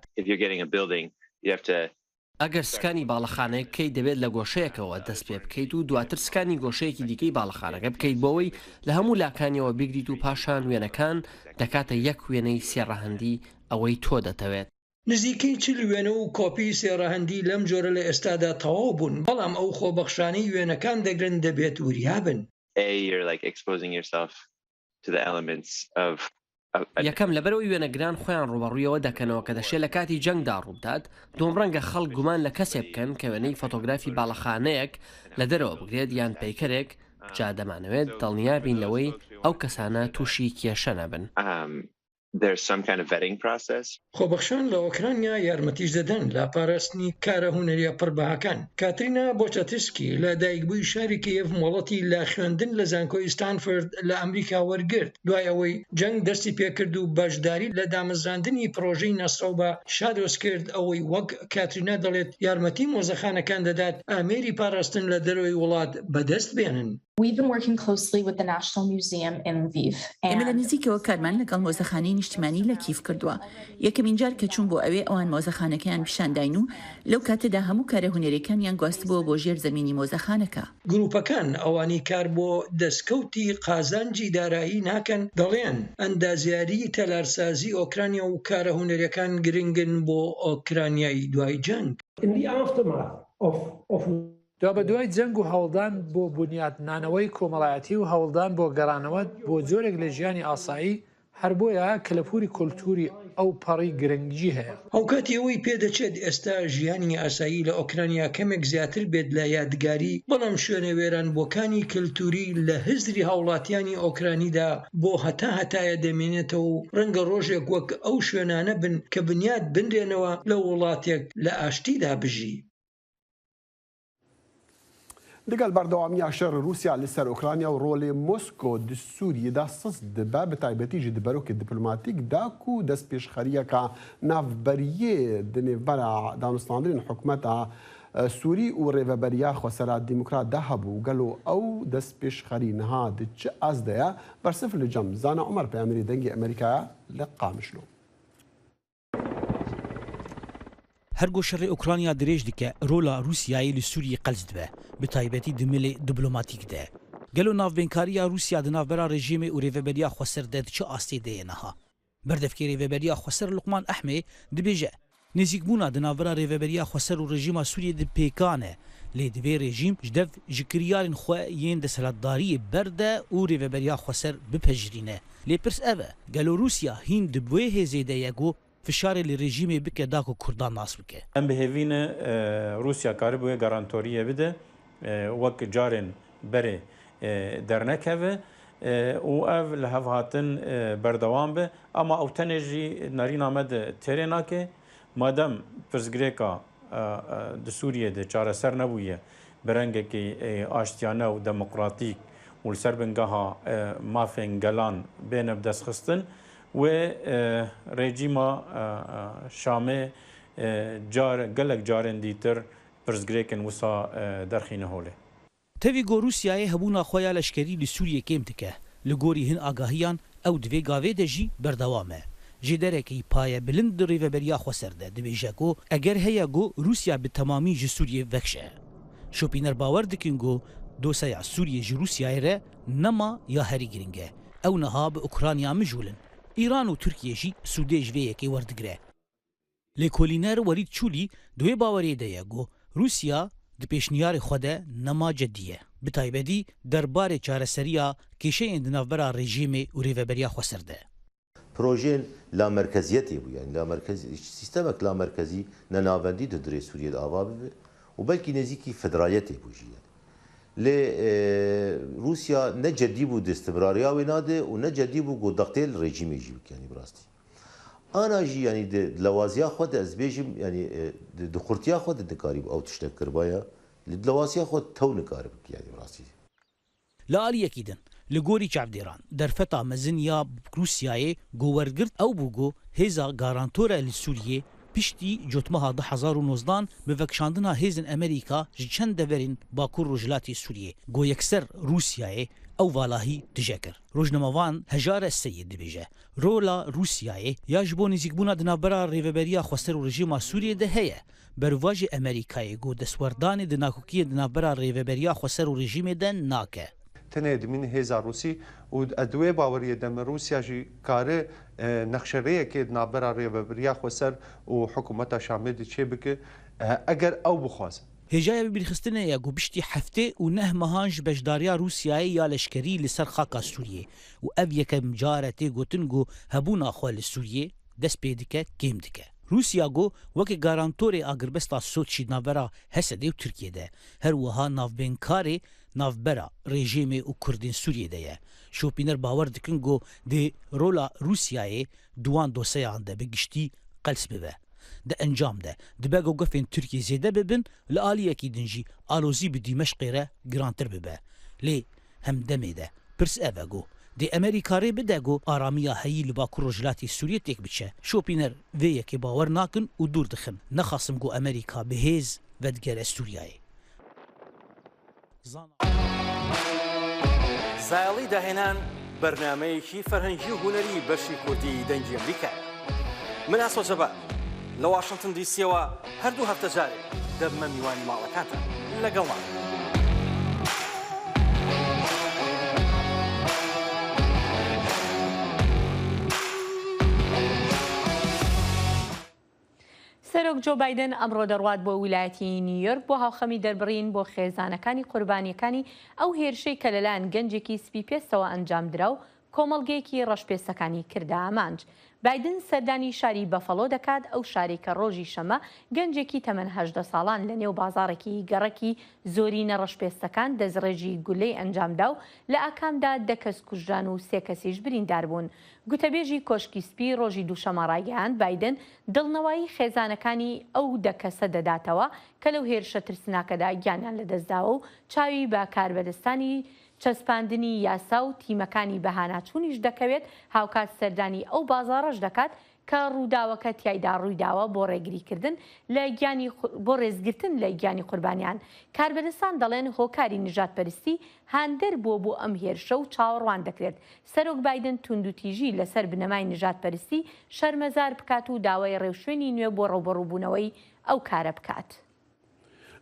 ئەگەر سکانی باڵەخانەیە بکەیت دەبێت لە گۆشەیەکەوە دەست پێ بکەیت و دواتر سکانی گۆشەیەکی دیکەی باڵەخانەکە بکەیت بۆەوەی لە هەموو لاکانیەوە بگریت و پاشان وێنەکان دەکاتە یەک وێنەی سێڕەهەندی ئەوەی تۆ دەتەوێت. نزیکەی 40 وێنە و کۆپی سێڕەهەندی لەم جۆرە لە ئێستادا تەواو بوون، بەڵام ئەو خۆبەخشانەی وێنەکان دەگرن دەبێت وریابن. یەکەم لەبەرەوەی وێنەگران خۆیان ڕوبەڕوویەوە دەکەنەوە کە دەشێت لە کاتی جەنگدا ڕوودات. دوم ڕەنگە خەڵک گومان لە کەسێ بکەن کە وێنەی فۆتۆگرافی باڵەخانەیەک لە دەرەوە بگرێت یان پەیکەرێک جا دەمانەوێت دڵنیابین لەوەی ئەو کەسانە تووشی کێشە نەبن. خۆبەخشان لە ئۆکرانیا یارمەتیش دەدەن لە پاراستنی کارە هونەریە پڕبەهاکان. کاترینا بۆچەتسکی لە دایکبووی شاری کیێڤ مۆڵەتی لە خوێندن لە زانکۆی ستانفۆرد لە ئەمریکا وەرگرت. دوای ئەوەی جەنگ دەستی پێکرد و بەشداری لە دامەزراندنی پرۆژەی نەسرەو بە شادۆز کرد. ئەوەی وەک کاترینا دەڵێت یارمەتی مۆزەخانەکان دەدات ئامێری پاراستن لە دەرەوەی وڵات بەدەست بێنن. ئێمە لە نزیکەوە کارمان لەگەڵ مۆزەخانەی نیشتیمانی لە کیف کردووە. یەکەمین جار کە چوون بۆ ئەوێ ئەوان مۆزەخانەکەیان پیشانداین و لەو کاتەدا هەموو کارە هونەرەکانیان گواستبووە بۆ ژێر زەمینی مۆزەخانەکە. گروپەکان ئەوانی کار بۆ دەستکەوتی قازانجی دارایی ناکەن دەڵێن ئەندازیاری تەلارسازی ئۆکرانیا و کارە هونەرەکان گرنگن بۆ ئۆکرانیای دوای جەنگ. دوا بە دوای جەنگ و هەوڵدان بۆ بنیادنانەوەی کۆمەڵایەتی و هەوڵدان بۆ گەڕانەوە بۆ جۆرێک لە ژیانی ئاسایی هەر بۆیە کە لە پووری کولتوری ئەو پەڕی گرنگجی هەیە. ئەو کاتی ئەوەی پێدەچێت ئێستا ژیانی ئاسایی لە ئۆکرانیا کەمێک زیاتر بێت لە یادگاری، بەڵام شوێنە وێرانبووەکانی کللتوری لە هزری هاوڵاتیانی ئۆکرانیدا بۆ هەتایە دەمێنێتەوە و ڕەنگە ڕۆژێک وەک ئەو شوێنانە بن کە بنیاد بنرێنەوە لە وڵاتێک لە ئاشتیدا بژی. لەگەڵ بەردەوامیە شەڕ رووسیا لەسەر ئۆکرانیا و ڕۆڵی مۆسکۆ دی سووریەدا سست دەبا بە تایبەتیژی دبەرۆکی دیپلۆماتیک داک و دەست پێشخەریەکە ناوبەریە دنێڤبەرە دانوستاندنین حکومەتە سووری و ڕێڤەبەریا خۆسەرا دیموکرات هەبوو گەلو ئەو دەست پێشخەری نەها چ ئازدەیە بەرسف لە جەم زانە عومەر پەیامەری دەنگی ئەمریکایە لە قامشلۆ. هەرگۆ شەڕی ئۆکرانیا درێژ دکە ڕۆلا رووسیایی لە سووریە قەلز دبە بە تایبەتی دملێ دیپلۆماتیکدە گەلو ناوبێنکاریە رووسیا دناوبەرا ڕێژیمێ و ڕێڤەبەریا خۆسەر دەد چه ئاستی دەیەنەها بەردەفکێ ڕێڤەبەریا خۆسەر لوقمان ئەحمێ دبێژە نزیکبوونا دناوبەرا ڕێڤەبەریا خۆسەر و ڕێژیما سووریە دپێکانە لێ دەبێ ڕێژیم ji dev ji kiryarên xwe yên deselatdariyê berde û rêveberiya xweser bipejirîne lê pirs ev e gelo Rûsya hîn di wê hêzê de ye got fişarê li rejîmê bike da ku Kurdan nas bike. Em bihêvîne Rûsya karibûye garantoriye bide wek carên berê dernekeve û ev li hev hatin berdewam be ama ew tenê jî nerîna me de têrê nake madem pirsgirêka di Sûriyê de çareser nebûye bi rengekî aştiyane û demokratîk û li ser bingeha mafên gelan bêne bi destxistin wê rejîma Şamê gelek carên dîtir pirsgirêkên wisa derxîne holê. Tevî got Rûsyayê hebûna xwe ya leşkerî li Sûriyê kêm dike li gorî hin agahiyan ew divê gavê de jî berdewam e. Ji derekî paye bilind di rêveberiya xweser de dibêje got eger heye got Rûsya bi temamî ji Sûriyê vekşe. Şopîner bawer dikin got doseya Sûriyê ji Rûsyayê re nema ya herî giring e. Ew niha bi Ukrayna mijûlin. İran û Tirkiye jî Sûdê ji vê yekê werdigire. Lêkolîner Welîd Çûlî di wê bawerê de ye got Rûsya di pêşniyarê xwe de nema cedî ye. Bi taybetî derbarê çareseriya kêşeyên di navbera rejîmê û rêveberiya xweser de. Projeyên lamerkeziyetê bû yani sistemek lamerkezî nenavendî di dirê Sûriyê de ava bibe û belkî nêzîkî federaliyetê bû jî. Lê Rûsya ne ceddî bû di istimrariya wê nade û ne ceddî bû got daqtê li rejîmê jî bike yani bi rastî. Ana jî yani di lewaziya xwe de ez bêjim yani di xurtiya xwe de dikarî ew tiştek kirbaya li lewasiya xwe tew nikare bike yani bi rastî. Li aliyekî din li gorî çavdêran derfeta mezin ya Rûsyayê gowergirt ew bû got hêza garantora li Sûriyê piştî cotmeha 2019 bi vekşandina hêzin Amerîka ji çend deverên Bakur Rojhilatê Sûriyê got yekser Rûsyayê ew valahî dijekir. Rojnamevan Hejar Seyid dibêje rola Rûsyayê ya ji bo nêzîkbûna di navbera rêveberiya xweser û rejîma Sûriyê de heye berva jî Amerîkayê got destwerdanê di nakokiyê di navbera rêveberiya xweser û rejîmê de nake. Tenê dimîn hêza Rûsî û edwê baweriyê de me Rûsya jî kare nexşereyekê di navbera rêveberiya xweser û hikûmeta Şamê de çê bike eger ew bixwazin. Hêjaya bibîrxistinê ye got piştî heftê û neh mehan ji bejdariya Rûsyayê ya leşkerî li ser xaka Sûriyê û ev yekem care tê gotin got hebûna xwe li Sûriyê dest pê dike kêm dike. Rûsya got wekî garantorê agirbesta Soçî navbera Hesedê û Tirkiyeyê her wiha navbênkarê navbera rejîmê û Kurdên Sûriyê de ye. Şopîner bawer dikin got dê rola Rûsyayê duwan doseyan de bi giştî qels bibe. Di encam de dibe got gefên Tirkiye zêde bibin li aliyekî din jî alozî bi Dîmeşqê re girantir bibe. Lê hem demê de pirs ev e got dê Amerîkarê bide got aramiya heyî li Bakur Rojhilatê Sûriyê têk biçe. Şopîner vê yekê bawer nakin û dûr dixin. Nexasim got Amerîka bihêz vedgere Sûriyayê. زایڵی داهێنان بەرنامەیەکی فەرهەنگی و هونەری بەشی کوردی دەنگی ئەمریکا. من ئاسۆ جەبار لە واشنگتن دیسیەوە هەردوو هەفتە جارێک دەبمە میوانی ماڵەکانتان لەگەڵمان. سەرۆک جۆ بایدن ئەمڕۆ دەڕوات بۆ ویلایەتی نیویۆرک بۆ هاوخەمی دەربڕین بۆ خێزانەکانی قوربانیەکانی ئەو هێرشەی کە لەلایەن گەنجێکی سپی پێستەوە ئەنجام درا و کۆمەڵگەیەکی ڕەشپێستەکانی کردە ئامانج. بایدن سەردانی شاری بەفەڵۆ دەکات ئەو شاری کە ڕۆژی شەمە گەنجێکی تەمەن 18 ساڵان لە نێو بازارێکی گەڕەکی زۆرینە ڕەشپێستەکان دەستڕێژی گولەی ئەنجامدا و لە ئاکامدا 10 کەس کوژران و 3 کەسیش بریندار بوون. گوتەبێژی کۆشکی سپی ڕۆژی دووشەمە ڕایگەیاند بایدن دڵنەوەی خێزانەکانی ئەو 10 کەسە دەداتەوە کە لەو هێرشە ترسناکەدا گیانیان لەدەستداوە و چاوی بە کاربەدەستانی چەسپاندنی یاسا و تیمەکانی بەهاناچوونیش دەکەوێت هاوکات سەردانی ئەو بازاڕەش دەکات کە ڕووداوەکە تایدا ڕوویداوە بۆ ڕێگریکردن بۆ ڕێزگرتن لە گیانی قوربانیان. کاربەدەستان دەڵێن هۆکاری نژادپەرستی هاندەر بۆ ئەم هێرشە و چاوەڕوان دەکرێت سەرۆک بایدن توندوتیژی لەسەر بنەمای نژادپەرستی شەرمەزار بکات و داوای ڕێوشوێنی نوێ بۆ ڕێوبەڕووبوونەوەی ئەو کارە بکات.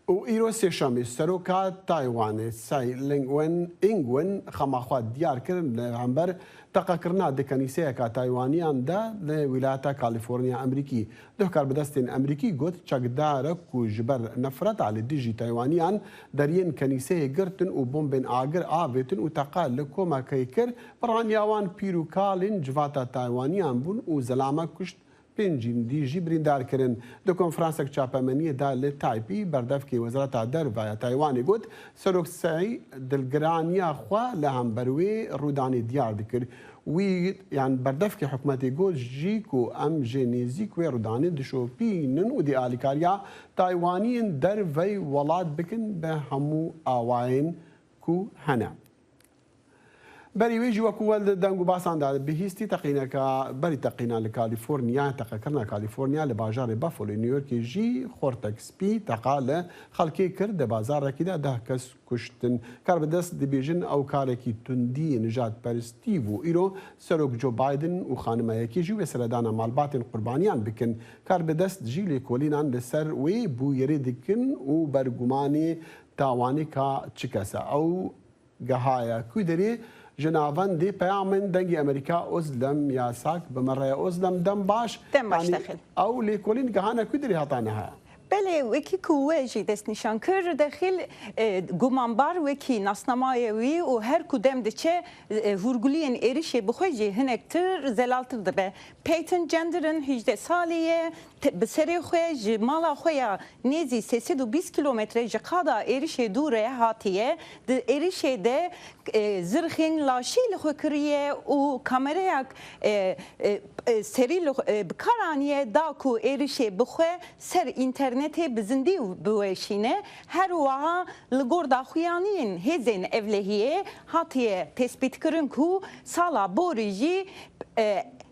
و ئیرۆ سێشەمی سەرۆکا تایوانێ سای لنگوێن ئینگوێن خەماخوا دیارکردن لە هەمبەر تەقەکردنا دکەنیسەیەکە تایوانیاندا لە ویلایەتە کالیفۆرنیا ئەمریکی. دو کاربەدەستێن ئەمریکی گوت چەکدارە و ji ber nefreta li dijî Taywanîyan deriyên kenîseyê girtin û bombên agir avêtin û teqa li komekê kir biraniya wan pîr û kalên civata Taywaniyan bûn û zelama kuşt pêncîn dî jî birîndar kirin. Di konferansek çapemeniyê da li Taypî berdevkê Wezareta Derveya Taywanê got Serok Sey dilgiraniya xwe li hember wê rûdanê diyar dikir. Wî yan berdevkê hikûmetê got jî ku em jê nêzik wê rûdanê dişopînin û di alîkariya Taywaniyên dervey welat bikin bi hemû awayên ku hene. بەری وێژی وەکو دەنگ و باساندا بهیستی تەقینەکە بەری تەقینا لە کالیفۆرنیا تەقەکردنا کالیفۆرنیا لە باژارێ بەفۆلی نیویۆرکی ژی خۆرتەکسپی تەقا لە خەڵکی کرد لە بازارێکیدا 10 کەس کوشتن کار بەدەست دەبێژن ئەو کارێکی توندی نژادپەرستی بوو ئیرۆ سەرۆک جۆ بایدن و خانمایەکیژی وێ سەردانە ماڵباتên قوربانیان بکن کار بەدەست ژی لێکۆلینان لەسەر وێ بوو یەرێ دکن و بەرگومانی تاوانی کا چ کەسە ئەو گەهایە کوی دەرێ جنابندی پیامن دنگی امریکا ازلم یاساک بمره ازلم دم باش داخل او لیکولین گهانه کدری هاتانه ها بله وکی کوه جی دست نشان کر داخل گمانبار وکی ناسنامایوی و هر کدام دچه هرگولین ایریشه بخوجی هنکتر زلالتر دبه پیتن جندرن 18 سالیه بسری خوی مالا خویا نیزی 320 کیلومتر جقادا ایریشه دوره هاتیه د ایریشه ده زرخین لاشی لخو کریه و کامرایک سری بکارانیه دا کو ایریشه بخو سر اینترنت بزندی بوشینه هر وها لگور داخویانین هزین evlehiye hatiye tespit kırın ku sala boriji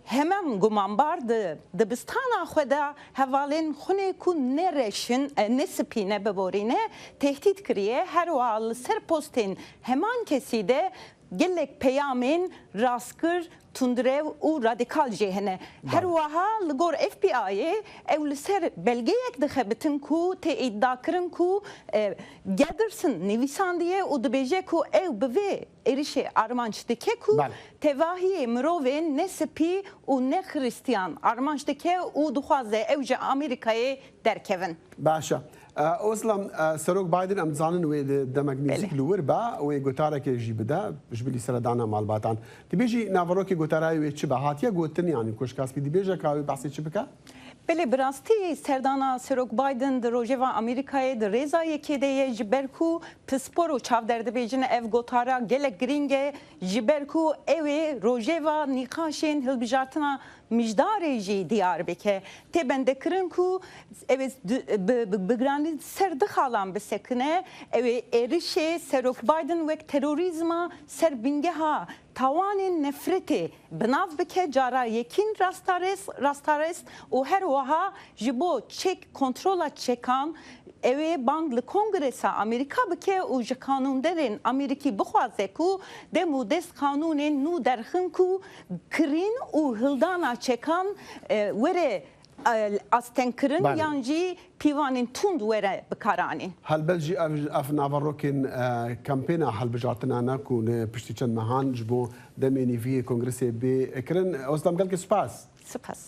hemen gumanbardı dibistana xweda hevalên xune ku nereşin nesipîne biborîne tehdit kiriye her wa li ser postên heman kesî de gelek peyamên rastkir tundrev û radikal jê hene her wiha li gor FBI'ye ew li ser belgeyek dixebitin ku tê îddia kirin ku gedirsin nivîsandiye û dibêje ku ew bi vê êrişê armanc dike ku tevahiyê mirovên ne spî û ne xristiyan armanc dike û dixwaze ew ji Amerîkayê derkevin. Başa. ئۆزلم سەرۆک بایدن ئەم زانن وێ دەمەک نزیک لور بە وێ گوتارێکێژی بدە ژبلی سەردانە ماڵباتان دەبێژی ناڤڕۆکی گوتارایی وێ چ بە هاتیە گوتنیانی کوشکاسپی دەبێژە کاوی باسی چ بکە؟ بله براستی سردانا سروک بایدن در روژوا امریکای در رضا یکیده جبرکو پسپور و چاو درده بیجن اف گوتارا گلک گرینگه جبرکو اوی روژوا نیقاشین هلبجارتنا مجداری جی دیار بکه تی بنده کرن کو اوی بگرانی سر دخالان بسکنه اوی ایرشه سروک بایدن وک تروریزما سر بینگه ها توان نفرتی بناو بکه جارا یکین راستارست و هر وها جبو چک کنترولا چکان اوی بانگ لکنگرسا امریکا بکه و جه قانوندرین امریکی بخوازه کو دمو دست قانون نو درخن کو کرین و هلدانا چکان وره استنکرین یانجی پیوانین تند وره بکارانین هەلبەلژی ئەف ناڤڕۆکên کەمپێنە هەڵبژارتنا ناکو پشتی چەند مەهان ji بۆ دەمێنی vî کۆنگرسê bêkirin ئەوستام gelkê سپاس سپاس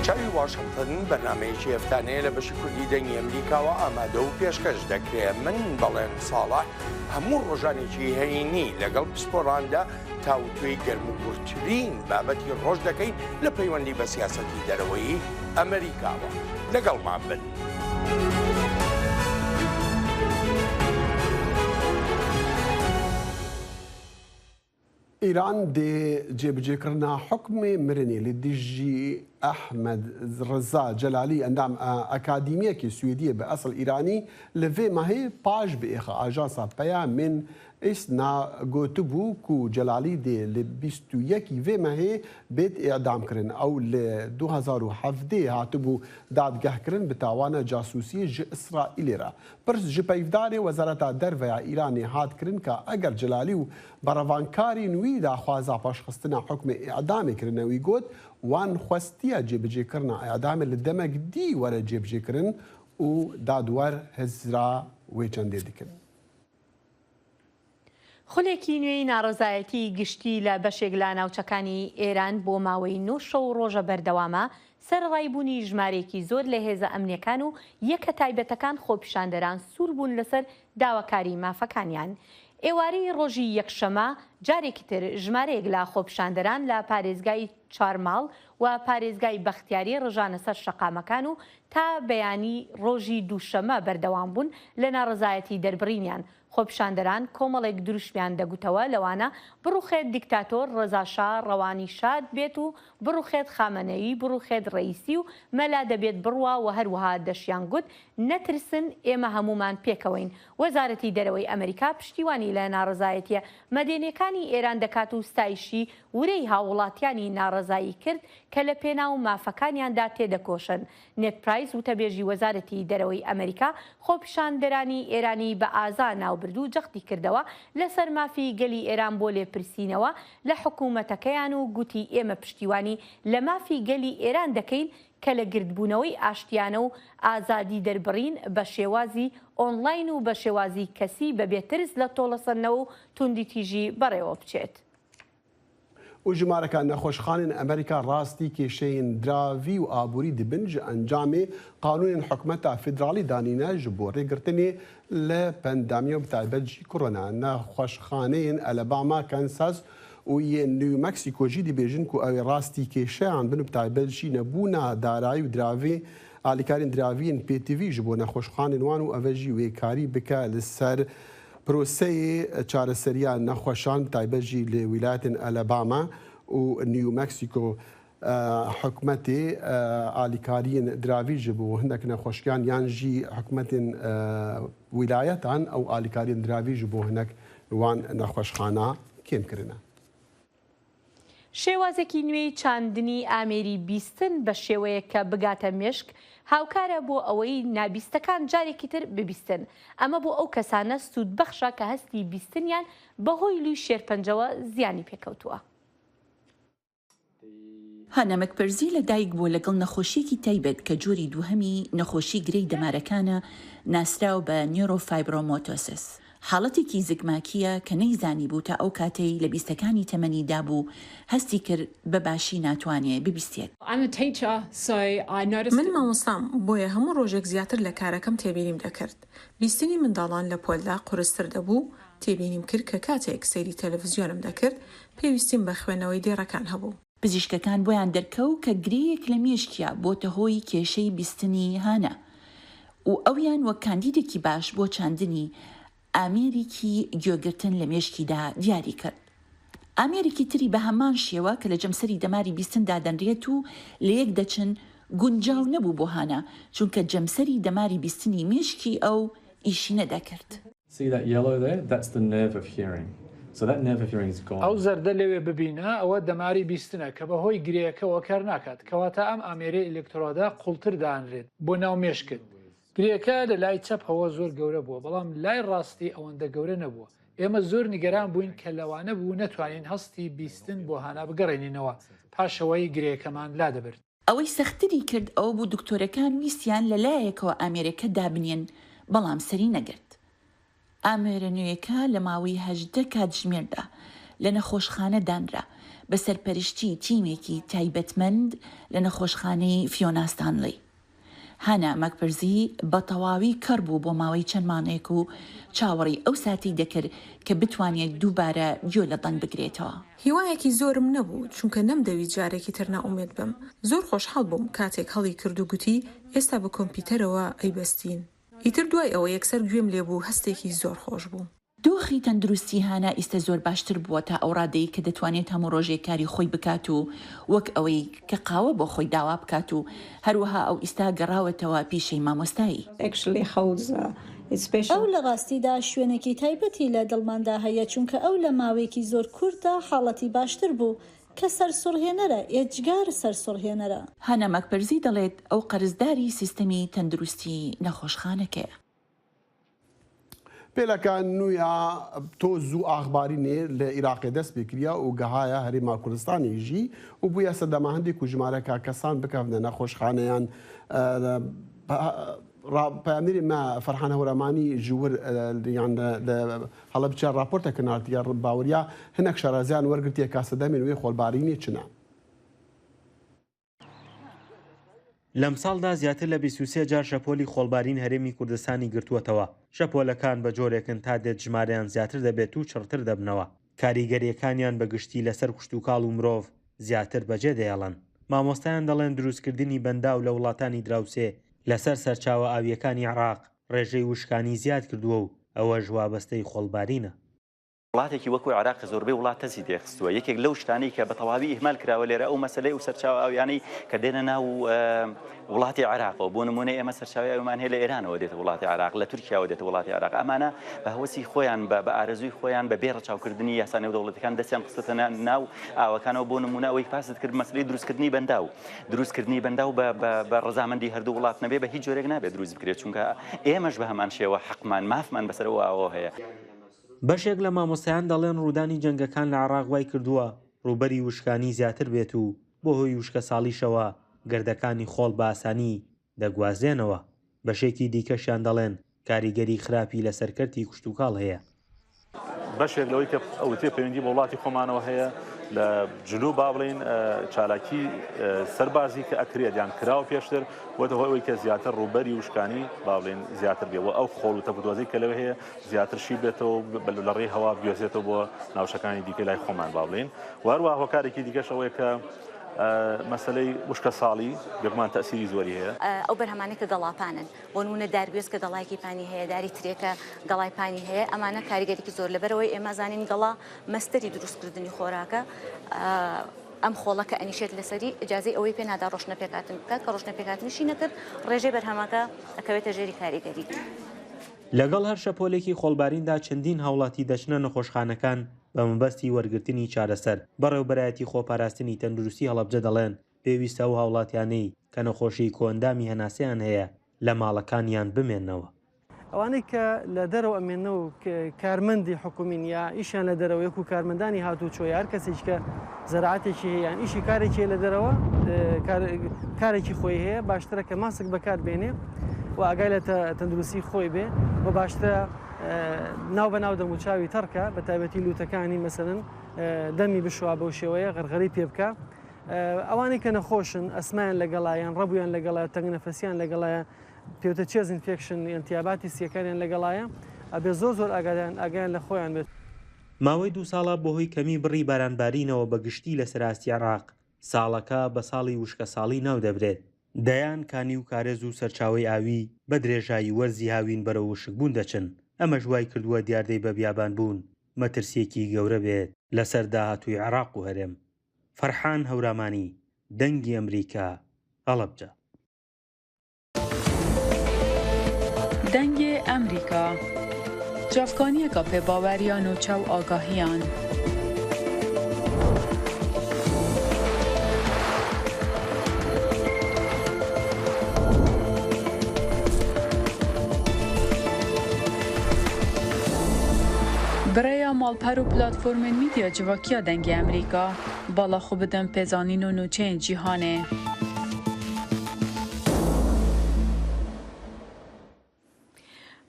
چاوی واشنگتن بەنامەیەکی هەفتانەیە لە بەشی کوردی دەنگی ئەمریکاوە ئامادە و پێشکەش دەکرێت من بەڵێن ساڵح هەموو ڕۆژانێکی هەینی لەگەڵ پسپۆڕاندا تاوتوێی گەرم و گورتترین بابەتی ڕۆژ دەکەین لە پەیوەندی بە سیاسەتی دەرەوەی ئەمریکاوە لەگەڵمان بن. ایران دی جێبجێکردنا حکمی مرنی لە دژی ئەحمەد ڕزا جەلالی ئەندام ئەکادیمیەکی سوێدیە بە ئەسڵ ئیرانی لە vê mehê paş bi êxa ajansa peyamên îsna gotibû ku Celalî dê li 21 vê mehê bêt îdamkirin ew li 2017 hatibû dadgehkirin bi tawana casûsiyê ji İsraîlê re. Pirs ji peyvdarê Wezareta Derveya Îranê hat kirin ka eger Celalî û berevankarên wî daxwaza paşxistina hukmê îdamê kirine wî got wan xwestiya cêbicêkirina îdamê li demek dî were cêbicêkirin û dadwer hezra wê çendê dikin. خولێکی نوێی ناڕزایەتی گشتی لە بەشێک لە ناوچەکانی ئێران بۆ ماوەی 9 شەو ڕۆژە بەردەوامە سەرڕایبوونی ژمارێکی زۆر لە هێزە ئەمنیەکان و یەکە تایبەتەکان خۆپیشاندەران سوور بوون لەسەر داواکاری مافەکانیان. ئێوارەی ڕۆژی یەکشەمە جارێکی تر ژمارەیەک لە خۆپیشاندەران لە پارێزگای چارماڵ و پارێزگای بەختیاری ڕژانە سەر شەقامەکان و تا بەیانی ڕۆژی دووشەمە بەردەوام بوون لە ناڕزایەتی دەربڕینیان. خۆپیشاندەران کۆمەڵێک دروشمیان دەگوتەوە لەوانە بڕوخێت دیکتاتۆر ڕەزاشا ڕەوانی شاد بێت و بڕوخێت خامەنەیی بڕوخێت ڕئیسی و مەلا دەبێت بڕوا و هەروەها دەشیان گوت نەترسن ئێمە هەمومان پێکەوەین. وەزارەتی دەرەوەی ئەمریکا پشتیوانی لە ناڕزایەتیە مەدێنیەکانی ئێران دەکات و ستایشی ورەی هاوڵاتیانی ناڕزایی کرد کە لە پێناو مافەکانیاندا تێدەکۆشن. نێت پرایس وتەبێژی وەزارەتی دەرەوەی ئەمریکا خۆپیشاندەرانی ئێرانی بە ئازا ناوبردوو جەختی کردەوە لەسەر مافی گەلی ئێران بۆ لێپرسینەوە لە حکوومەتەکەیان و گوتی ئێمە پشتیوانی لە مافی گەلی ئێران دەکەین کە لە گردبوونەوەی ئاشتیانە و ئازادی دەربڕین بە شێوازی ئۆنلاین و بە شێوازی کەسی بەبێترس لە تۆڵەسەرنەوە و توندی تیژی بەڕێوە بچێت. و ژمارەکان نەخۆشخانên ئەمریکا ڕاستی کێشەیەن دراوی و ئابووری دبن ji ئەنجامê قانونên حکومەتا فیدرالی دانîne ji bo rêgirtinê li pendemiya bi taybet jî korona. Nexweşxaneyên Alabama, Kansas û yên New Mexico jî dibêjin ku ew ê rastî kêşeyan bin bi taybet jî nebûna darayî û diravê alîkarên diraviyên pêtivî ji bo nexweşxanên wan û ev jî wêkarî bike li ser پرۆسەیە چارەسەریە نەخۆشان تایبەت jî لە ویلایەتên ئەلەباما û نیو مەکسیکۆ حکومەتê alîkariyên diravî ji bo hinek nexweşiyan yan jî hikûmetên wîlayetan ew alîkariyên diravî ji bo hinek wan nexweşxana kêm kirine. شێوازێکی نوێی چاندنی ئامێری بیستن بە شێوەیە کە بگاتە مێشک هاوکارە بۆ ئەوەی نابیستەکان جارێکی تر ببیستن. ئەمە بۆ ئەو کەسانە سوودبەخشە کە هەستی بیستنیان بەهۆی لوی شێرپەنجەوە زیانی پێکەوتووە. هانەمەکپەرزی لە دایک بووە لەگەڵ نەخۆشیێکی تایبەت کە جۆری دووهەمی نەخۆشی گرەی دەمارەکانە ناسراو بە نیۆرۆفایبرۆمۆتۆسس. حاڵەتێکی زگماکیە کە نەیزانی بوو تا ئەو کاتەی لە بیستەکانی تەمەنیدا بوو هەستی کرد بە باشی ناتوانێت ببیستێت. من مامۆستام بۆیە هەموو ڕۆژێک زیاتر لە کارەکەم تێبینیم دەکرد. بیستنی منداڵان لە پۆلدا قورستر دەبوو تێبینیم کرد کە کاتێک سەیری تەلەڤیزیۆنم دەکرد پێویستیم بە خوێنەوەی دێڕەکان هەبوو. پزیشکەکان بۆیان دەرکەوت کە گرەیەک لە مێشکیا بۆتە هۆی کێشەی بیستنی هانە و ئەویان وەک کاندیدێکی باش بۆ چاندنی ئامێرێکی گوێگرتن لە مێشکیدا دیاری کرد. ئامێرێکی تری بە هەمان شێوە کە لە جەمسەری دەماری بیستندا دەنرێت و لە یەک دەچن گونجاو نەبوو بۆ هانە چونکە جەمسەری دەماری بیستنی مێشکی ئەو ئیشی نەدەکرد. ئەو زەردە لەوێ ببینە ئەوە دەماری بیستنە کە بەهۆی گرەیەکەوە کار ناکات کەواتە ئەم ئامێرە ئلکترۆدا قوڵتر دانرێت بۆ ناو مێشکت. گرێەکە لە لای چەپەوە زۆر گەورە بووە بەڵام لای ڕاستی ئەوەندە گەورە نەبووە. ئێمە زۆر نیگەران بووین کە لەوانە بوو نەتوانین هەستی بیستن بۆ هانا بگەڕێنینەوە پاشەوەی گرێەکەمان لا دەبرد. ئەوەی سەختری کرد ئەو بوو دکتۆرەکان ویستیان لە لایەکەوە ئامێرەکە دابنێن بەڵام سەری نەگرت. ئامێرە نوێیەکە لە ماوەی 18 کاتژمێردا لە نەخۆشخانە دانرا بە سەرپەرشتی تیمێکی تایبەتمەند لە نەخۆشخانەی فیۆناستانلی. هانا مەکپەرزی بە تەواوی کەڕ بوو بۆ ماوەی چەند مانێک و چاوەڕی ئەو ساتەی دەکرد کە بتوانێت دووبارە گوێ لە دەنگ بگرێتەوە. هیوایەکی زۆرم نەبوو چونکە نەمدەویست جارێکی تر ناومێت بم. زۆر خۆشحاڵ بووم کاتێک هەڵی کرد و گوتی ئێستا بە کۆمپیوتەرەوە ئەیبەستین. ئیتر دوای ئەوە یەکسەر گوێم لێبوو هەستێکی زۆر خۆش بوو. دۆخی تەندروستی هانا ئیستە زۆر باشتر بووە تا ئەو ڕادەی کە دەتوانێت هەموو ڕۆژێک کاری خۆی بکات و وەک ئەوەی کە قاوە بۆ خۆی داوا بکات و هەروەها ئەو ئیستا گەڕاوەتەوە پیشەی مامۆستایی. ئەو لە ڕاستیدا شوێنێکی تایبەتی لە دڵماندا هەیە چونکە ئەو لە ماوەیەکی زۆر کورتدا حاڵەتی باشتر بوو کە سەرسوڕهێنەرە ئێجگار سەرسوڕهێنەرە. هانا مەکپەرزی دەڵێت ئەو قەرزداری سیستەمی تەندروستی نەخۆشخانەکەیە. پێلەکان نویا تۆز و ئاخبارینێ لە عێراقی دەست پێکریا و گەهایە هەرێما کوردستانیژی و بووە سەردەما هەندێک و ژمارەکە کەسان بکەونە نەخۆشخانەیان پامێری ما فەرحان هەورەمانی ژوور هەڵە بچە راپۆرتە کەناردیە باوەریا هەنێک شارەزیان وەرگرتیە کاسەدەمێن وێ خۆڵبارینی چنە. لەم ساڵدا زیاتر لە 23 جار شەپۆلی خۆڵبارین هەرێمی کوردستانی گرتووەتەوە. شەپۆلەکان بە جۆرێکن تا دێت ژمارەیان زیاتر دەبێت و چڕتر دەبنەوە. کاریگەریەکانیان بە گشتی لەسەر کوشتوکاڵ و مرۆڤ زیاتر بەجێ دەیەڵن. مامۆستایان دەڵێن دروستکردنی بەندا و لە وڵاتانی دراوسێ لەسەر سەرچاوە ئاویەکانی عێراق ڕێژەی وشکانی زیاد کردووە و ئەوە ژوابەستەی خۆڵبارینە. وڵاتێکی وەکو عێراق زۆربەی وڵات تەزی تێخستووە یەکێک لەو شتانی کە بە تەواوی ئیهمال کراوە لێرە ئەو مەسەلەی و سەرچاوە ئاویانەی کە دێنە ناو وڵاتی عێراقەوە بۆ نمونەی ئێمە سەرچاوی ئەومان هەیە لە ئێرانەوە دێتە وڵاتی عێراق لە تورکیاوە دێتە وڵاتی عێراق ئەمانە بە هەوەسی خۆیان بە ئارەزووی خۆیان بە بێ ڕەچاوکردنی یاسا نێودەوڵەتەکان دەستیان قسەتە ناو ئاوەکانەوە بۆ نمونە ئەوەی پاست کرد مەسلەی دروستکردنی بەندا و دروستکردنی بەندا و بە ڕەزامەندی هەردوو وڵات نەبێ بە هیچ جۆرێک نابێت دروست بکرێت چونکە ئێمەش بە هەمان شێوە حەقمان مافمان بەسەرەوە ئاوە هەیە. بەشێک لە مامۆستایان دەڵێن ڕوودانی جەنگەکان لە عێراق وای کردووە ڕوبەری وشکانی زیاتر بێت و بۆ هۆی وشکە ساڵیشەوە گەردەکانی خۆڵ بە ئاسانی دەگوازێنەوە. بەشێکی دیکەشیان دەڵێن کاریگەری خراپی لە سەرکەرتی کوشتوکاڵ هەیە. بەشێک لەوەی کە ئەو تێ پەیوەندی بە وڵاتی خۆمانەوە هەیە لە جلو با بڵین چالاکی سەربازی کە ئەکرێت یان کراوە پێشتر وەتەوە ئەوەی کە زیاتر ڕوبەری وشکانی با بڵین زیاتر بێەوە ئەو خۆڵ و تەپدوازی کە لەوە هەیە زیاترشی بێتەوە لە ڕێی هەوا بگوێزێتەوە بۆ ناوچەکانی دیکە لای خۆمان با بڵین وهروە هۆکارێکی دیکەش ئەوەیە کە مەسلەی وشکە ساڵی بێگومان تەسیری زۆری هەیە. ئەو بەرهەمانەی کە گەڵاپانن بۆ نمونە دارگوێز کە گەڵایکی پانی هەیە داری ترێکە گەڵای پانی هەیە ئەمانە کاریگەرێکی زۆر لەبەرەوەی ئێمە زانین گەڵا مەستەری دروستکردنی خۆراکە ئەم خۆڵەکە ئەنیشێت لەسەری ئجازەی ئەوەی پێ نادا ڕۆشنە پێکاتن بکات کە ڕۆشنە پێکاتنیشی نەکرد ڕێژەی بەرهەمەکە ئەکەوێتە ژێری کاریگەری. لەگەڵ هەر شەپۆلێکی خۆڵباریندا چەندین هاوڵاتی دەچنە نەخۆشخانەکان بە مەبەستی وەرگرتنی چارەسەر. بەڕێوبەرایەتی خۆپاراستنی تەندروستی هەڵەبجە دەڵێن پێویستە و هاوڵاتیانەی کە نەخۆشی کۆندامی هەناسەیان هەیە لە ماڵەکانیان بمێننەوە. ئەوانەی کە لە دەرەوە ئەمێنەوە کارمەندی حکومین یا ئیشیان لە دەرەوە یەک و کارمەندانی هاتوو چۆ یار کەسێک کە زەراعاتێکی هەیەیان ئیشی کارێکی لە دەرەوە کارێکی خۆی هەیە باشترە کە ماسک بەکار بێنێ و ئاگای لە تەندروستی خۆی بێ بۆ باشترە ناو بە ناو دەموچاوی تەرکە بە تایبەتی لوتەکانی مەسەرن دەمی بشوا بەو شێوەیە غەرغەری پێ بکە ئەوانەی کە نەخۆشن ئەسمایان لەگەڵایان ڕەبوویان لەگەڵایە تەنگ نەفەسیان لەگەڵایە پێوتە چێز ئینفێکشن ئەنتیاباتی سیەکانیان لەگەڵایە ئەبێ زۆر ئاگایان لە خۆیان بێت. ماوەی 2 ساڵە بەهۆی کەمی بڕی بارانبارینەوە بەگشتی لە سەراستی عێراق ساڵەکە بە ساڵی وشکە ساڵی ناو دەبرێت. دەیان کانی و کارێز و سەرچاوی ئاوی بە درێژایی وەرزی هاوین بەرە وشکبوون دەچن. ئەمە ژوای کردووە دیاردەی بە بیابان بوون مەترسیەکی گەورە بێت لەسەر داهاتووی عێراق و هەرێم. فەرحان هەورامانی دەنگی ئەمریکا هەڵەبجە. دەنگی ئەمریکا جافکانیەکە پێباوەریان و چاو ئاگاهیان. برای مالپەر و پلاتفۆرمên میدیا civakîya dengê Amerîka bala xwe bidin pêzanîn û nûçeyên cîhanê.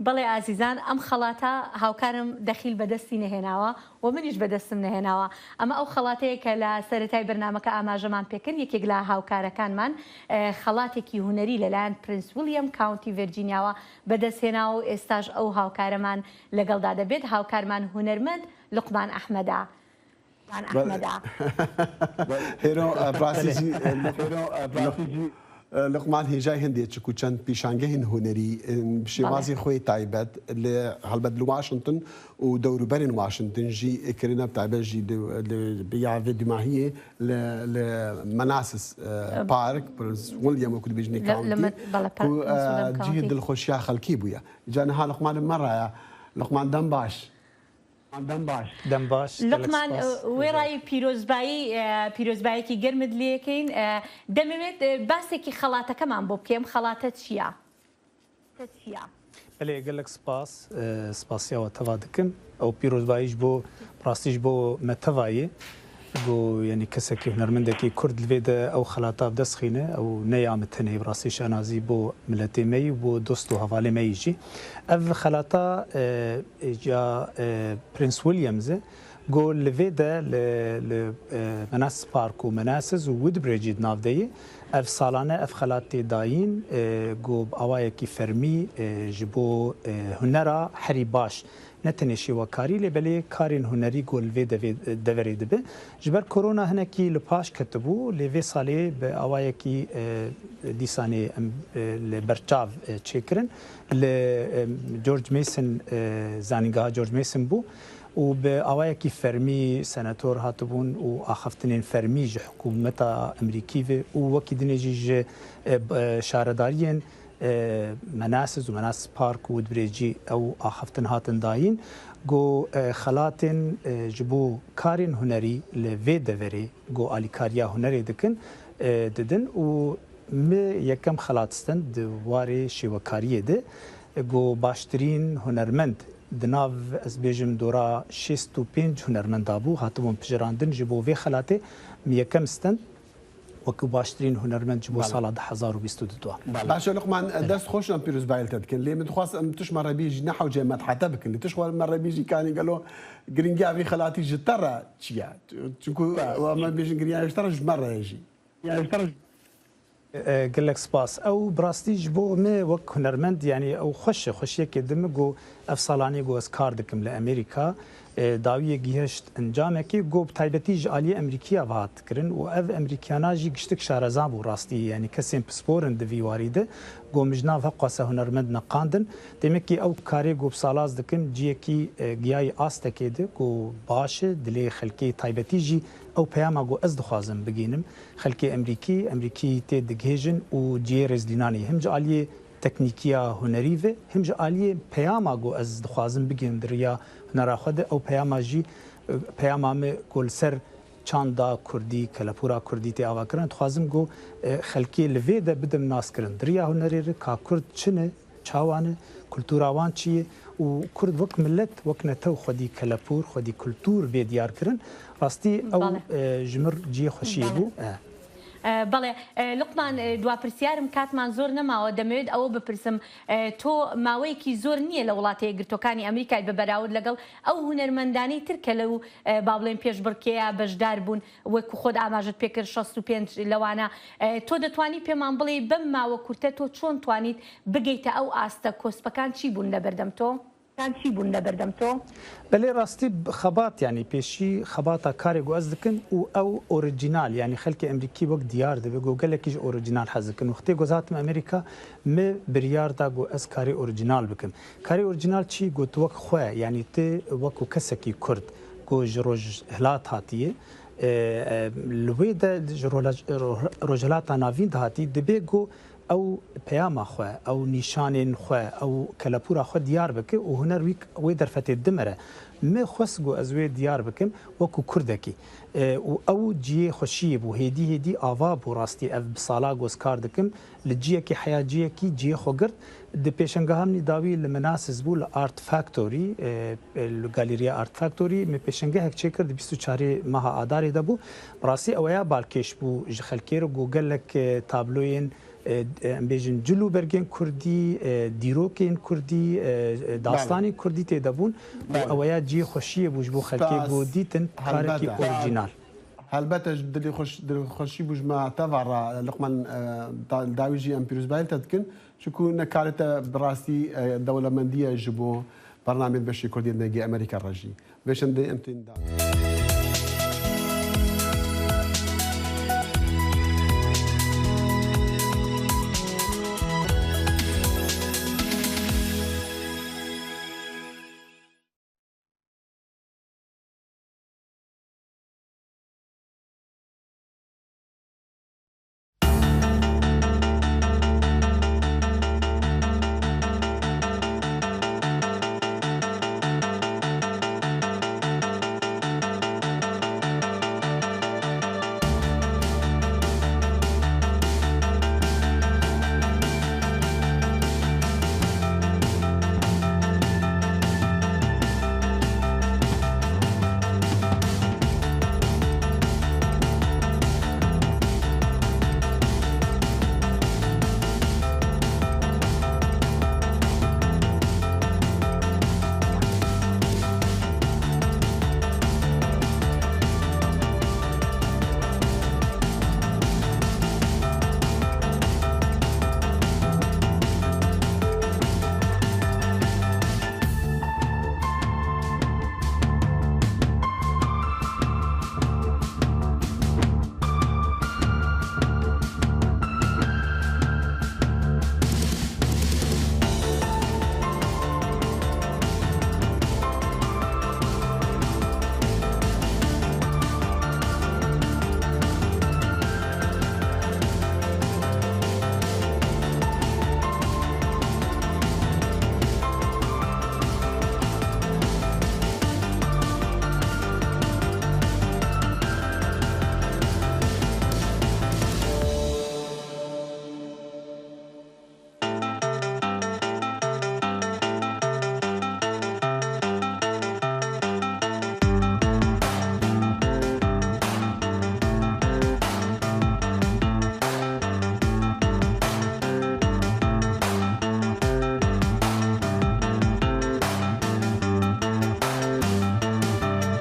بەڵێ ئازیزان ئەم خەڵاتە هاوکارم دەخیل بەدەستی نەهێناوە و منیش بەدەستم نەهێناوە ئەمە ئەو خەڵاتەیە کە لە سەرەتای بەرنامەکە ئاماژەمان پێکرد یەکێک لە هاوکارەکانمان خەڵاتێکی هوەری لەلایەن پرنس ویلیام کاونتی ڤێرجینیاوە بەدەستهێناوە و ئێستاش ئەو هاوکارەمان لەگەڵدا دەبێت هاوکارمان هونەرمەند لوقمان ئەحمەدا. لقمان هێژای هەندێک و چەند پیشانگەهین هوەری شێوازی خۆی تایبەت لە هەڵبەت لە واشنگتن و دەوروبەرین واشنگتنژی کردە تایبەتژی بیاێ دیماهیە لە مناسس پارک وڵیەمە کو بژنی جی دڵخۆشییا خەڵکی بووە جانەها لقمانم مەڕایە لقمان دەم باش. دەم باش لقمان وێڕایی پیرۆزبایەکی گەرمت لێکەین دەمەوێت باسێکی خەڵاتەکەمان بۆ بکەم خەڵاتە چییە؟ بەڵێ گەلک سپاسیاوە تەوا دکم ئەو پیرۆزباییش بۆ ڕاستیش بۆ مەتەڤایە بۆ ینی کەسێکی هونەرمەندێکی کورد لێدە ئەو خەڵاتە بدەستخینە ئەو نەیامتەنەی ڕاستی شانازی بۆ ملەتێمەی و بۆ دۆست و هەواڵێمەیژی ئەv خەڵاتە جا پرنس ویلیامزە گۆ لێدە لە مەناس پارک و مەناسز و وودبرێجی ناودەیە ئەv ساڵانە ئەv خەڵاتی داین گۆ ئاوایەکی فەرمی ji بۆ هونەرا هەری باش نەتەنێ شێوەکاری لێ بەلێ کارین هوەری گۆلێ دەوەێ دەبێ ji ber کۆرۆنا هەنێکی لە پاش کەتبوو لێvê ساڵێ بە ئاوایەکی دیسانێ لە بەرچاو چێکردن لە جۆرج میسن زانینگەها جۆرج میسن بوو و بە ئاوایەکی فەرمی سەنەتۆر هاتبوون و ئاخفتنین فەرمی ji حکوومەتە ئەمریکیێ و وەکی دنێژی ji شارەداریên مناسز و مناس پارک و درێجی ئەو ئاخفتن هاتن داین گۆ خەڵاتên ji بۆ karên هوەری li vê deverê گۆ alîkariya hunerê dikin didin û mi yekem xelatistin di warê şêwekariyê de گۆ baştirîn hunermend di nav ez bêjim dora 65 hunermenda bû hatibûn pijirandin ji bo vê xelatê mi yekem stin وەکو باشترین هونەرمەند بۆ ساڵا 2022 باشە لقمان دەست خۆشم پیرۆزبایلتە دکن لێ من دخواست ئەم تشمە ڕەبیژی نەحوجێ مەتحەتە بکن تشوار مە ڕەبیژی کانی گەلۆ گرنگیاوی خەلاتی ji تەڕە چییە چونکو ئەمە بێژن گریایشتەڕ ژمە ڕێژی gelek spas ew birastî ji bo me wek hunermend yanî ew xweş e xweşiyekê dime got ev salanî got ez kar dikim li Amerîka dawiyê gihişt encamekî got bi taybetî ji aliyê Amerîkiya hat kirin û ev Amerîkana jî giştik şarezan bû rastî yanî kesên pisporin di vî warî de got mijnav heqwase hunermend neqandin demekî ew karê got salaz dikin ciyekî giyayê astekê de got baş e dilê xelkê taybetî jî ew peyama got ez dixwazim bigînim xelkê Emrîkî tê digihêjin û ciyê rêzlînanî him ji aliyê teknîkiya hunerî ve him ji aliyê peyama got ez dixwazim bigînim di riya hunera xwe de ew peyama jî peyama me got li ser çanda Kurdî kelepûra Kurdî tê avakirin dixwazim got xelkê li vê de bidim naskirin di riya hunerê re ka Kurd çi ne çawan e kultûra wan çi ye û Kurd wek millet wek netew xwedî kelepûr xwedî kultûr vê diyar kirin rastî ew ji mir ciyê xweşiyê bû بەڵێ لقمان دواپرسیارم کاتمان زۆر نەماوە دەمەوێت ئەوە بپرسم تۆ ماوەیەکی زۆر نییە لە وڵاتی یەکگرتوەکانی ئەمریکای بە بەراورد لەگەڵ ئەو هونەرمەندانی ترکە لەو با بڵێن پێشبڕکێیە بەشدار بوون وەکو خۆت ئاماژت پێکرد 65 لەوانە تۆ دەتوانی پێمان بڵێ بەم ماوە کورتە تۆ چۆن توانیت بگەیتە ئەو ئاستە کۆسپەکان چی بوون لە بەردەم تۆ؟ بەلێ ڕاستی خەبات ینی پێشی خەباتە کارێک گو ئەز دکن و ئەو ئۆریجینال ینی خەلکی ئەمریکی وەک دیار دەبێت گۆگەلێکیش ئۆریجینال حەزکن و ختی گۆزاتم ئەمریکا me biryarda got ez karê orîjinal bikim. Karê orîjinal çi got wek xwe yanî tê wekû kesekî Kurd got ji rojhilat hatiye li wê de ji rojhilata navîn de hatî dibe got ew peyama xwe ew nîşanên xwe ew kelepûra xwe diyar bike û huner wê derfetê dimere me xwest got ez wê diyar bikim wekû Kurdekî û ew ciyê xweşiyê bû hêdî hêdî ava bû rastî ev bi sala goz kar dikim li ciyekî heya ciyekî ciyê xwe girt di pêşengeha min dawî li Menasız bû li Art Factory li Galeriya Art Factory me pêşengehek çêkir di 24 meha adarê de bû rastî ew ya balkêş bû ji xelkê re got gelek tabloyên بێژن جلو بەرگێن کوردی دیرۆکێن کوردی داستانی کوردی تێدەبوون ئەوەیە جێ خۆشیە بووش بۆ خەلکێ بۆ دیتن کارێکی ئۆریجینال. هەلبەتە خۆشی بژمە تەڤڕە لەقمان داویژی ئەم پیرۆزبایل تەدکن چکو نەکارێتە بڕاستی دەوڵەمەندیە ji بۆ بەرنامێت بەشی کوردی نەگی ئەمریکا ڕژی بێشن ئەمتیندا.